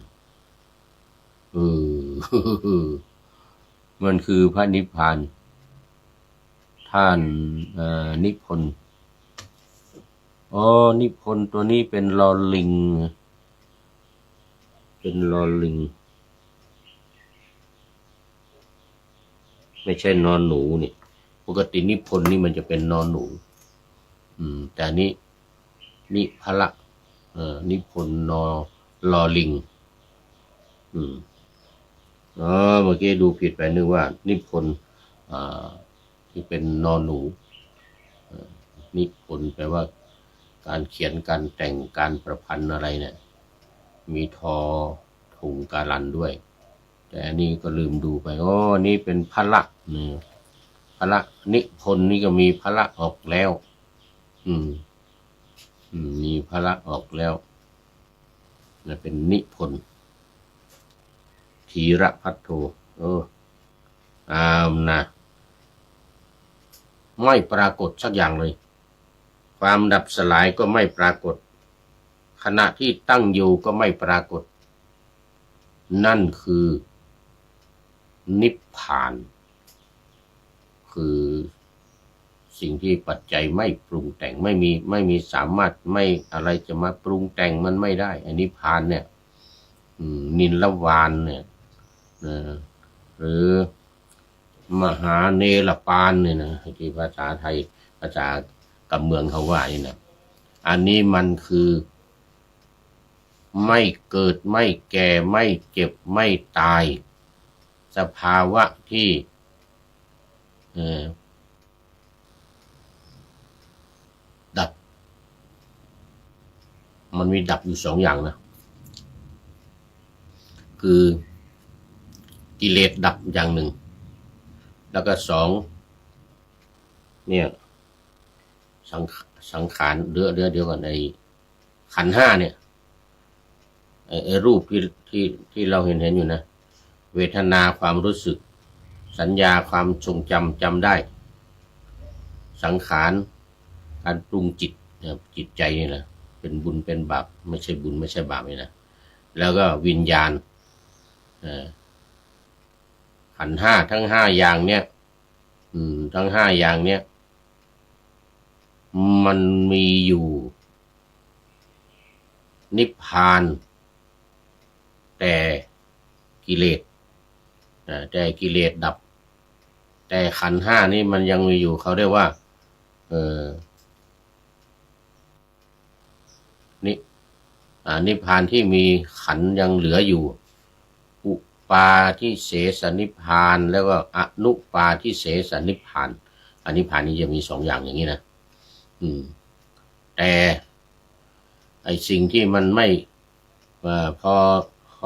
S1: มันคือพระนิพพานท่านนิพนธ์นิพนธ์ตัวนี้เป็นลอลิงไม่ใช่นอนหนูนี่ปกตินิพนธ์นี่มันจะเป็นนอนหนูแต่นี้นิพละนิพนธ์ลอลิงเมื่อกี้ดูผิดไปนึกว่านิพนธ์ที่เป็นนอนหนูนิพนธ์แปลว่าการเขียนการแต่งการประพันธ์อะไรเนี่ยมีทอถุงการันด้วยแต่อันนี้ก็ลืมดูไปนี่เป็นพละพละนิพนธ์นี่ก็มีพละออกแล้วมีพละออกแล้วนะเป็นนิพนธ์ธีรพัทโทนะไม่ปรากฏสักอย่างเลยความดับสลายก็ไม่ปรากฏขณะที่ตั้งอยู่ก็ไม่ปรากฏนั่นคือนิพพานคือสิ่งที่ปัจจัยไม่ปรุงแต่งไม่มีสามารถไม่อะไรจะมาปรุงแต่งมันไม่ได้อันนิพพานเนี่ยนิลวานเนี่ยหรือมหาเนรปานเนี่ยนะที่ภาษาไทยภาษากำเมืองเขาว่านี่นะอันนี้มันคือไม่เกิดไม่แก่ไม่เจ็บไม่ตายสภาวะที่ดับมันมีดับอยู่2อย่างนะคือกิเลสดับอย่างหนึ่งแล้วก็2เนี่ยสังขารเดี๋ยวก่อนขันธ์5เนี่ยไอ้รูปที่เราเห็นอยู่นะเวทนาความรู้สึกสัญญาความทรงจำได้สังขารการปรุงจิตใจนี่แหละเป็นบุญเป็นบาปไม่ใช่บุญไม่ใช่บาปนี่นะแล้วก็วิญญาณขันธ์5ทั้ง5อย่างเนี่ยทั้ง5อย่างเนี่ยมันมีอยู่นิพพานแต่กิเลสดับแต่ขันธ์5นี่มันยังมีอยู่เขาเรียกว่านิพพานที่มีขันธ์ยังเหลืออยู่อุปาทิเสสนิพพานแล้วก็อนุปาทิเสสนิพพานนิพพานนี้จะมี2อย่างอย่างนี้นะแต่ไอสิ่งที่มันไม่พ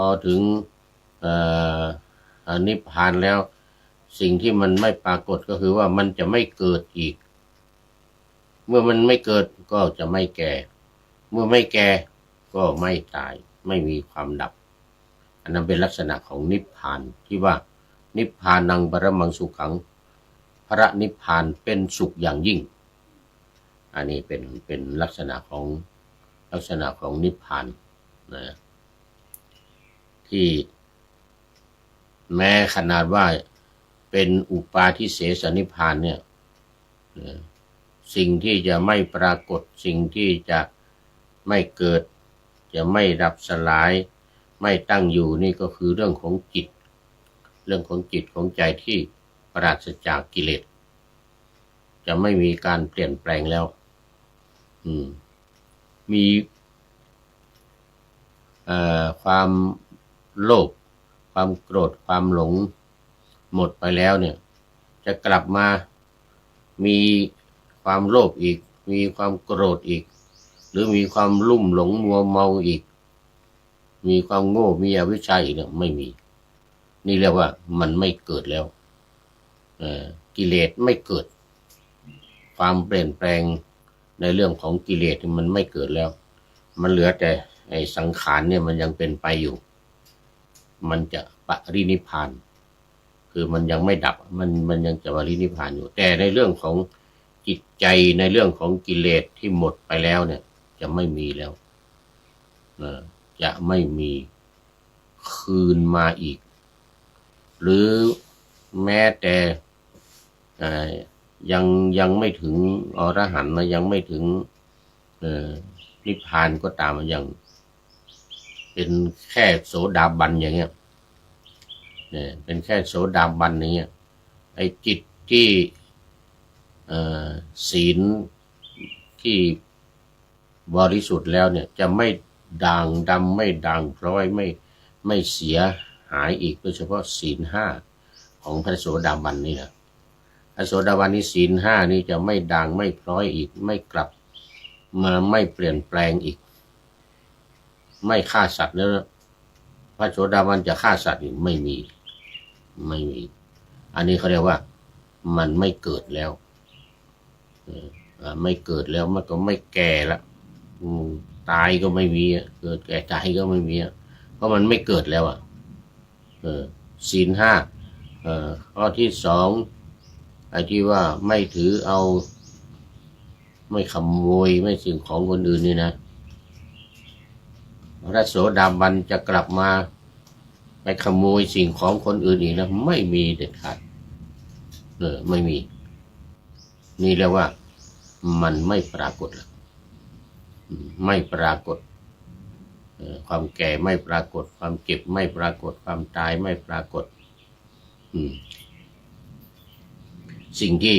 S1: อถึงนิพพานแล้วสิ่งที่มันไม่ปรากฏก็คือว่ามันจะไม่เกิดอีกเมื่อมันไม่เกิดก็จะไม่แก่เมื่อไม่แก่ก็ไม่ตายไม่มีความดับอันนั้นเป็นลักษณะของนิพพานที่ว่านิพพานังปรมังสุขังพระนิพพานเป็นสุขอย่างยิ่งอันนี้เป็นลักษณะของนิพพานนะที่แม้ขนาดว่าเป็นอุปาทิเสสนิพพานเนี่ย สิ่งที่จะไม่ปรากฏสิ่งที่จะไม่เกิดจะไม่ดับสลายไม่ตั้งอยู่นี่ก็คือเรื่องของจิตเรื่องของจิตของใจที่ปราศจากกิเลสจะไม่มีการเปลี่ยนแปลงแล้วมีความโลภความโกรธความหลงหมดไปแล้วเนี่ยจะกลับมามีความโลภอีกมีความโกรธอีกหรือมีความลุ่มหลงมัวเมาอีกมีความโง่มีอวิชชาอีกเนี่ยไม่มีนี่เรียกว่ามันไม่เกิดแล้วกิเลสไม่เกิดความเปลี่ยนแปลงในเรื่องของกิเลสมันไม่เกิดแล้วมันเหลือแต่ไอ้สังขารเนี่ยมันยังเป็นไปอยู่มันจะปรินิพพานคือมันยังไม่ดับมันยังจะปรินิพพานอยู่แต่ในเรื่องของจิตใจในเรื่องของกิเลสที่หมดไปแล้วเนี่ยจะไม่มีแล้วจะไม่มีคืนมาอีกหรือแม้แต่ยังไม่ถึงอรหันต์นะยังไม่ถึงนิพพานก็ตามอย่างเป็นแค่โสดาบันอย่างเงี้ยเป็นแค่โสดาบันอย่างเงี้ยไอ้จิตที่ศีลที่บริสุทธิ์แล้วเนี่ยจะไม่ด่างดำไม่ด่างพร้อยไม่เสียหายอีกโดยเฉพาะศีลห้าของพระโสดาบันนี่นะพระโสดาบันนี่ศีลห้านี่จะไม่ด่างไม่พร้อยอีกไม่กลับมาไม่เปลี่ยนแปลงอีกไม่ฆ่าสัตว์แล้วพระโสดาบันจะฆ่าสัตว์อีกไม่มีอันนี้เขาเรียกว่ามันไม่เกิดแล้วไม่เกิดแล้วมันก็ไม่แก่ละตายก็ไม่มีเกิดแก่ตายก็ไม่มีเพราะมันไม่เกิดแล้วศีลห้าข้อที่สองไอ้ที่ว่าไม่ถือเอาไม่ขโมยไม่สิ่งของคนอื่นนี่นะพระโสดาบันจะกลับมาไปขโมยสิ่งของคนอื่นอีกนะไม่มีเด็ดขาดไม่มีนี่เรียกว่ามันไม่ปรากฏแล้วไม่ปรากฏความแก่ไม่ปรากฏความเจ็บไม่ปรากฏความตายไม่ปรากฏสิ่งที่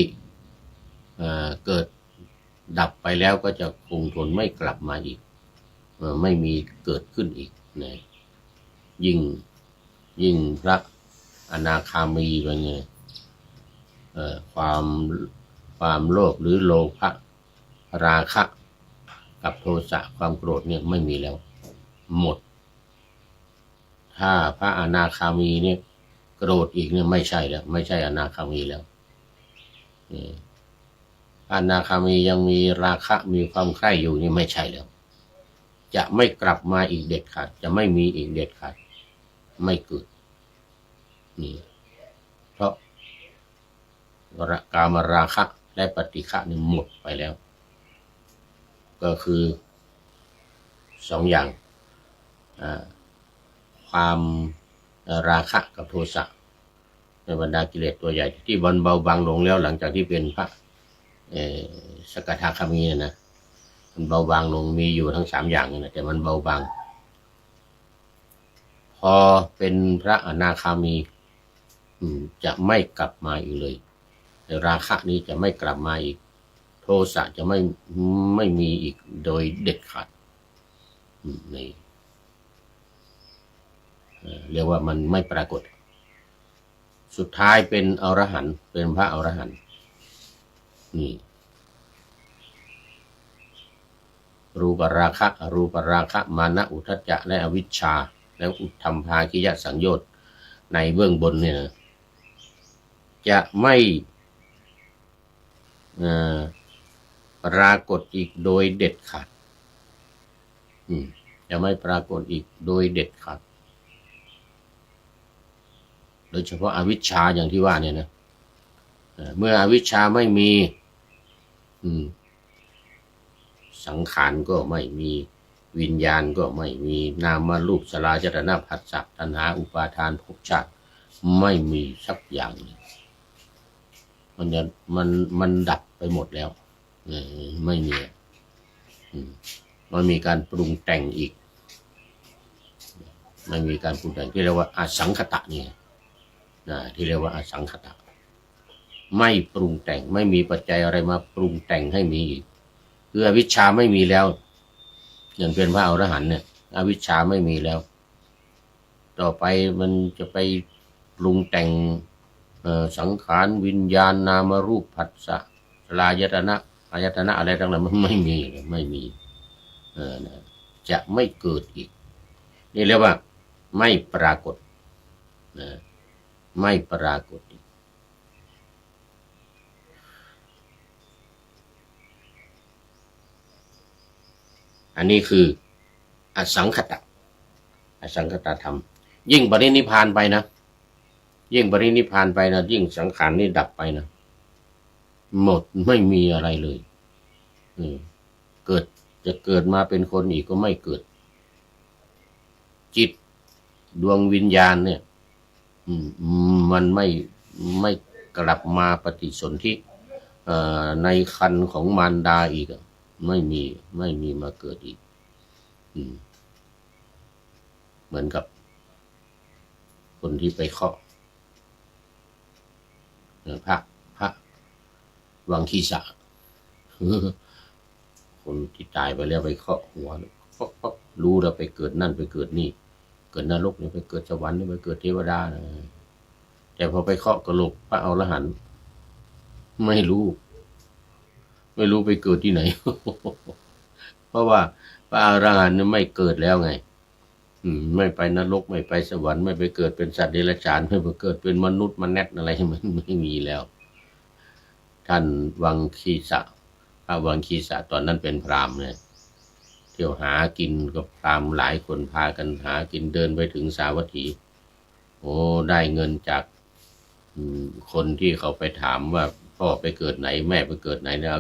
S1: เกิดดับไปแล้วก็จะคงทนไม่กลับมาอีกไม่มีเกิดขึ้นอีกนะยิ่งพระอนาคามีอะไรเงี้ยความโลภหรือโลภะราคะกับโทสะความโกรธเนี่ยไม่มีแล้วหมดถ้าพระอนาคามีเนี่ยโกรธอีกเนี่ยไม่ใช่แล้วไม่ใช่อนาคามีแล้วพระอนาคามียังมีราคะมีความใคร่อยู่นี่ไม่ใช่แล้วจะไม่กลับมาอีกเด็ดขาดจะไม่มีอีกเด็ดขาดไม่เกิดนี่เพราะกามราคะและปฏิฆะนี่หมดไปแล้วก็คือสองอย่างความราคะกับโทสะในบรรดากิเลสตัวใหญ่ที่บรรเบาบางลงแล้วหลังจากที่เป็นพระสกทาคามีนะมันเบาบางลงมีอยู่ทั้งสามอย่างนะแต่มันเบาบางพอเป็นพระอนาคามีจะไม่กลับมาอีกเลยราคะนี้จะไม่กลับมาอีกโทสะจะไม่มีอีกโดยเด็ดขาดนี่เรียกว่ามันไม่ปรากฏสุดท้ายเป็นอรหันต์เป็นพระอรหันต์นี่รูปราคะอรูปราคะมานะอุทธัจจะและอวิชชาและอุทธัมภาคิยสังโยชน์ในเบื้องบนเนี่ยนะจะไม่ปรากฏอีกโดยเด็ดขาดจะไม่ปรากฏอีกโดยเด็ดขาดโดยเฉพาะอวิชชาอย่างที่ว่าเนี่ยนะเมื่ออวิชชาไม่มีสังขารก็ไม่มีวิญญาณก็ไม่มีนามรูปสลายจรณะผัสสะตัณหาอุปาทานภพชาติไม่มีสักอย่างเลยมันดับไปหมดแล้ว ไม่มีมันมีการปรุงแต่งอีกไม่มีการปรุงแต่งที่เรียกว่าอสังขตะเนี่ยที่เรียกว่าอสังขตะไม่ปรุงแต่งไม่มีปัจจัยอะไรมาปรุงแต่งให้มีอีกคืออวิชชาไม่มีแล้วอย่างเป็นพระอรหันต์เนี่ยอวิชชาไม่มีแล้วต่อไปมันจะไปปรุงแต่งสังขารวิญญาณนามรูปผัสสะลายตนะอายตนะอะไรต่างๆมันไม่มีไม่มีจะไม่เกิดอีกนี่เรียกว่าไม่ปรากฏไม่ปรากฏอีกอันนี้คืออสังขตะอสังขตธรรมยิ่งปรินิพพานไปนะยิ่งปรินิพพานไปนะยิ่งสังขารนี่ดับไปนะหมดไม่มีอะไรเลยเกิดจะเกิดมาเป็นคนอีกก็ไม่เกิดจิตดวงวิญญาณเนี่ยมันไม่กลับมาปฏิสนธิในครรภ์ของมารดาอีกไม่มีมาเกิดอีกเหมือนกับคนที่ไปเคาะพระวังคีสะคนที่ตายไปแล้วไปเคาะหัวรู้แล้วไปเกิดนั่นไปเกิดนี่เกิดนรกนี่ไปเกิดสวรรค์นี่ไปเกิดเทวดาแต่พอไปเคาะกระโหลกพระอรหันต์ไม่รู้ไปเกิดที่ไหน เพราะว่าพระอรหันต์ไม่เกิดแล้วไงไม่ไปนรกไม่ไปสวรรค์ไม่ไปเกิดเป็นสัตว์เดรัจฉานไม่ไปเกิดเป็นมนุษย์มนุษย์อะไรมันไม่มีแล้วท่านวังคีสะพระวังคีสะตอนนั้นเป็นพราหมณ์เนี่ยเที่ยวหากินกับพราหมณ์หลายคนพากันหากินเดินไปถึงสาวัตถีได้เงินจากคนที่เขาไปถามว่าพ่อไปเกิดไหนแม่ไปเกิดไหนเนี่ย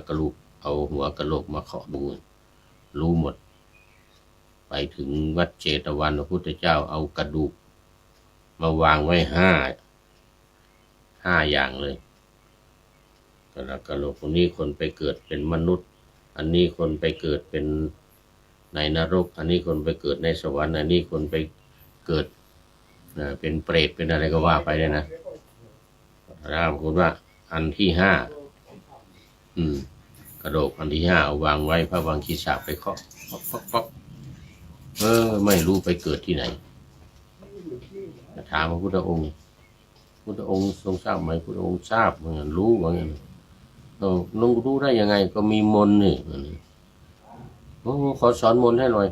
S1: เอาหัวกะโหลกมาเคาะดูรู้หมดไปถึงวัดเจตวันพระพุทธเจ้าเอากระดูกมาวางไว้ห้าอย่างเลยกระโหลกคนนี้คนไปเกิดเป็นมนุษย์อันนี้คนไปเกิดเป็นในนรกอันนี้คนไปเกิดในสวรรค์อันนี้คนไปเกิดเป็นเปรตเป็นอะไรก็ว่าไปเลยนะถามคุณว่าอันที่ห้ากระโหลกอันที่ห้าเอาวางไว้พระวังคีสะไปเคาะป๊อกไม่รู้ไปเกิดที่ไหนถามพระพุทธองค์ทรงทราบไหมพุทธองค์ทราบเหมือนรู้ว่างั้นลุงรู้ได้ยังไงก็มีมนต์นี่ขอสอนมนต์ให้หน่อย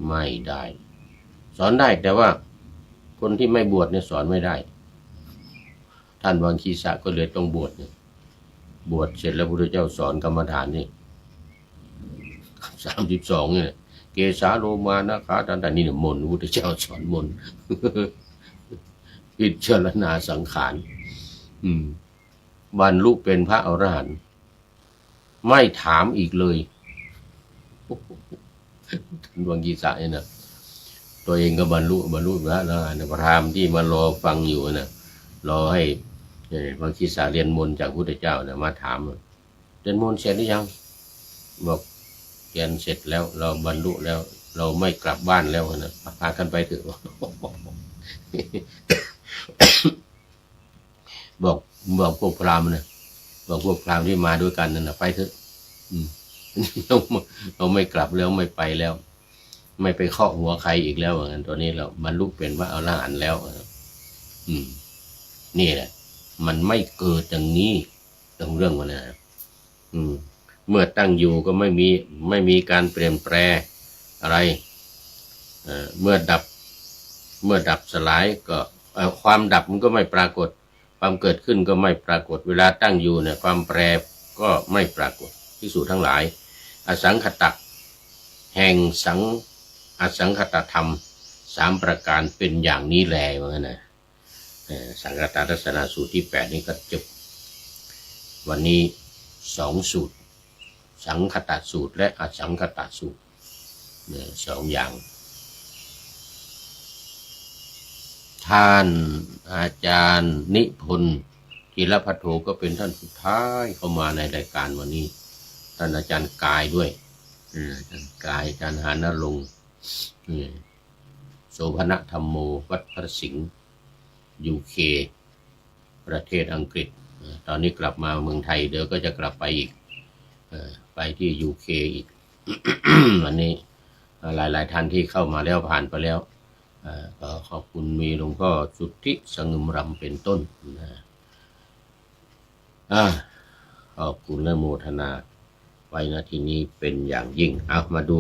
S1: ไม่ได้สอนได้แต่ว่าคนที่ไม่บวชเนี่ยสอนไม่ได้ท่านวังคีสะก็เลยต้องบวชเนี่ยบวชเสร็จแล้วพระพุทธเจ้าสอนกรรมฐานนี่32เนี่ยเกสาโลมานะขาตันนี่เนี่ยมนต์พระพุทธเจ้าสอนมนต์พิจารณาสังขารบรรลุเป็นพระอรหันต์ไม่ถามอีกเลยท่านวังคีสะเนี่ยนะตัวเองก็บรรลุพระอรหันต์พระธรรมที่มารอฟังอยู่นะรอให้วังคีสะเรียนมนต์จากพระพุทธเจ้าเนี่ยมาถามเรียนมนต์เสร็จหรือยังบอกเรียนเสร็จแล้วเราบรรลุแล้วเราไม่กลับบ้านแล้วนะพากันไปเถอะบอกพวกพราหมณ์นะบอกพวกพราหมณ์ที่มาด้วยกันนั่นนะไปเถอะเราไม่กลับแล้วไม่ไปแล้วไม่ไปเคาะหัวใครอีกแล้วอย่างนั้นตอนนี้เราบรรลุเป็นพระอรหันต์แล้วนี่แหละมันไม่เกิดอย่างนี้ตรงเรื่องมันนะเมื่อตั้งอยู่ก็ไม่มีการเปลี่ยนแปลงอะไรเมื่อดับสลายก็ความดับมันก็ไม่ปรากฏความเกิดขึ้นก็ไม่ปรากฏเวลาตั้งอยู่เนี่ยความแปรก็ไม่ปรากฏภิกษุทั้งหลายอสังขตะแห่งอสังขตธรรม3ประการเป็นอย่างนี้แลว่างั้นนะสังขตทัศนสูตรที่8นี้ก็จบวันนี้2สูตรสังขตสูตรและอสังขตสูตร2อย่างท่านอาจารย์นิพนธ์ธีรพัทโทก็เป็นท่านสุดท้ายเข้ามาในรายการวันนี้ ท่านอาจารย์กายด้วยอาจารย์กายอาจารย์หานรงค์โสภณธรรมโมวัดพระสิงห์UK ประเทศอังกฤษตอนนี้กลับมาเมืองไทยเดี๋ยวก็จะกลับไปอีกไปที่ UK อีก วันนี้หลายท่านที่เข้ามาแล้วผ่านไปแล้วก็ขอบคุณมีหลวงพ่อสุทธิสงึมรำเป็นต้นขอบคุณและโมทนาไว้นะทีนี้เป็นอย่างยิ่งเอามาดู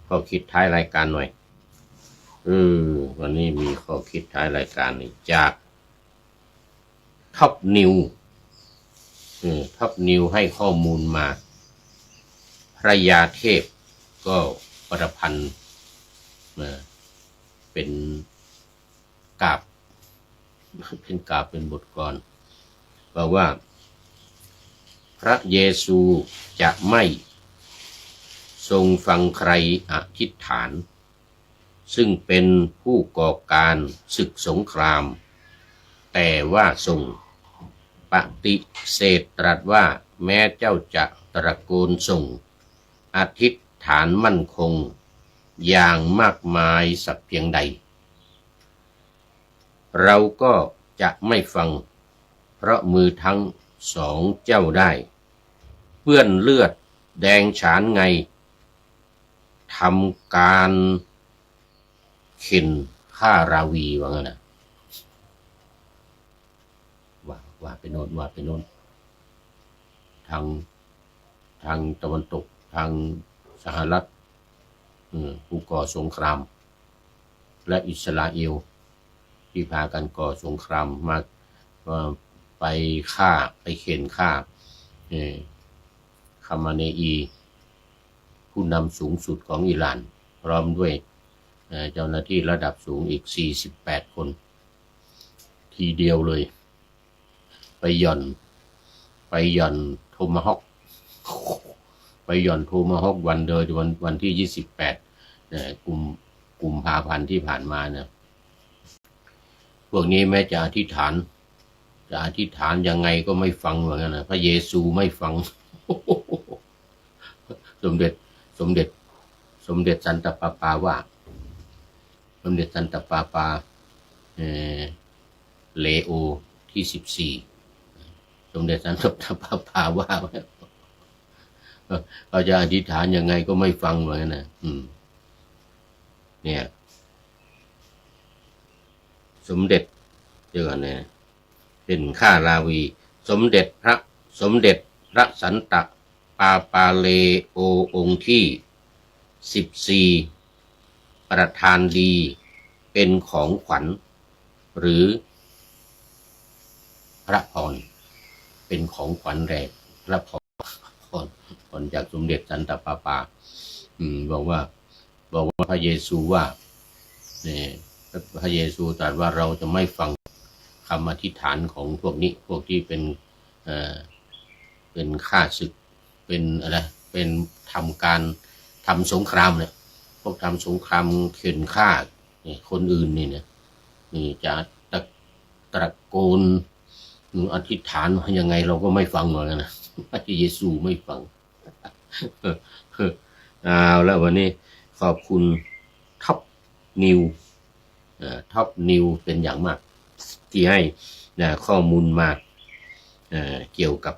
S1: ข้อคิดท้ายรายการหน่อยวันนี้มีข้อคิดท้ายรายการนี้จากท็อปนิวท็อปนิวให้ข้อมูลมาพระยาเทพก็ประพันธ์เป็นกาบเป็นบทกลอนบอกว่าพระเยซูจะไม่ทรงฟังใครอธิษฐานซึ่งเป็นผู้ก่อการศึกสงครามแต่ว่าทรงปฏิเสธตรัสว่าแม้เจ้าจะตะโกนส่งอธิษฐานมั่นคงอย่างมากมายสักเพียงใดเราก็จะไม่ฟังเพราะมือทั้งสองเจ้าได้เปื้อนเลือดแดงฉานไงทำการเข็นฆ่าราวีว่างั้นนะว่าไปโน่นทางตะวันตกทางสหรัฐผู้ก่อสงครามและอิสราเอลที่พากันก่อสงครามมาไปเข็นฆ่าคามาเนอีผู้นำสูงสุดของอิหร่านพร้อมด้วยเจ้าหน้าที่ระดับสูงอีก48คนทีเดียวเลยไปหย่อนโทมาฮอกวันที่28กุมภาพันธ์ที่ผ่านมานะพวกนี้แม้จะอธิษฐานยังไงก็ไม่ฟังเหมือนกันนะพระเยซูไม่ฟัง สมเด็จซันตาปาปาว่าสมเด็จซันตาปาปาเลโอที่14สมเด็จซันตาปาปาว่าเขาจะอธิษฐานยังไงก็ไม่ฟังเหมือนกันนะเนี่ยสมเด็จเดี๋ยวก่อนนะเป็นข้าราวีสมเด็จพระสันตะปาปาเลโอองค์ที่14ประธานดีเป็นของขวัญหรือพระพรเป็นของขวัญแรกพระพรจากสมเด็จสันตะปาปาบอกว่าพระเยซูว่าพระเยซูตรัสว่าเราจะไม่ฟังคำอธิษฐานของพวกที่เป็นฆ่าศึกเป็นอะไรเป็นทำสงครามเนี่ยพวกทำสงครามเข็นฆ่าคนอื่นนี่จะตะโกนอธิษฐานยังไงเราก็ไม่ฟังเหมือนกันนะพระเยซูไม่ฟังเอาแล้ววันนี้ขอบคุณท็อปนิวเป็นอย่างมากที่ให้ข้อมูลมาเกี่ยวกับ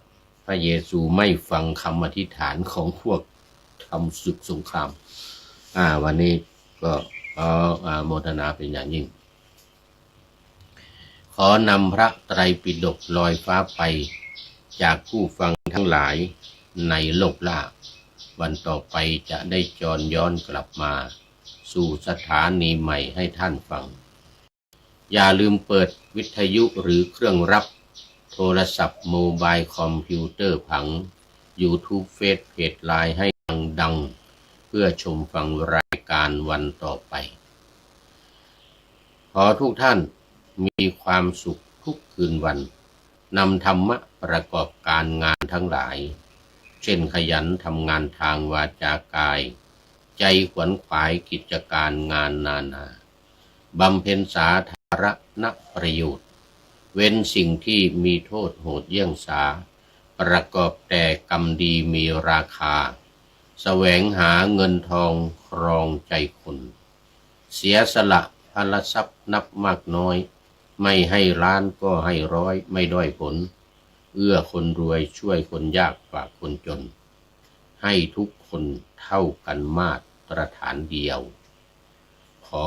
S1: พระเยซูไม่ฟังคำอธิษฐานของพวกทำศึกสงครามวันนี้ก็โมทนาเป็นอย่างยิ่งขอนำพระไตรปิฎกลอยฟ้าไปจากผู้ฟังทั้งหลายในโลกล่าวันต่อไปจะได้จรย้อนกลับมาสู่สถานีใหม่ให้ท่านฟังอย่าลืมเปิดวิทยุหรือเครื่องรับโทรศัพท์โมบายคอมพิวเตอร์ผัง YouTube เฟซเพจไลน์ให้ดังเพื่อชมฟังรายการวันต่อไปขอทุกท่านมีความสุขทุกคืนวันนำธรรมะประกอบการงานทั้งหลายเช่นขยันทำงานทางวาจากายใจขวนขวายกิจการงานนานาบำเพ็ญสาธารณประโยชน์เว้นสิ่งที่มีโทษโหดเยี่ยงสาป ประกอบแต่กรรมดีมีราคาแสวงหาเงินทองครองใจคนเสียสละพลทรัพย์นับมากน้อยไม่ให้ล้านก็ให้ร้อยไม่ด้อยผลเอื้อคนรวยช่วยคนยากฝากคนจนให้ทุกคนเท่ากันมาตรฐานเดียวขอ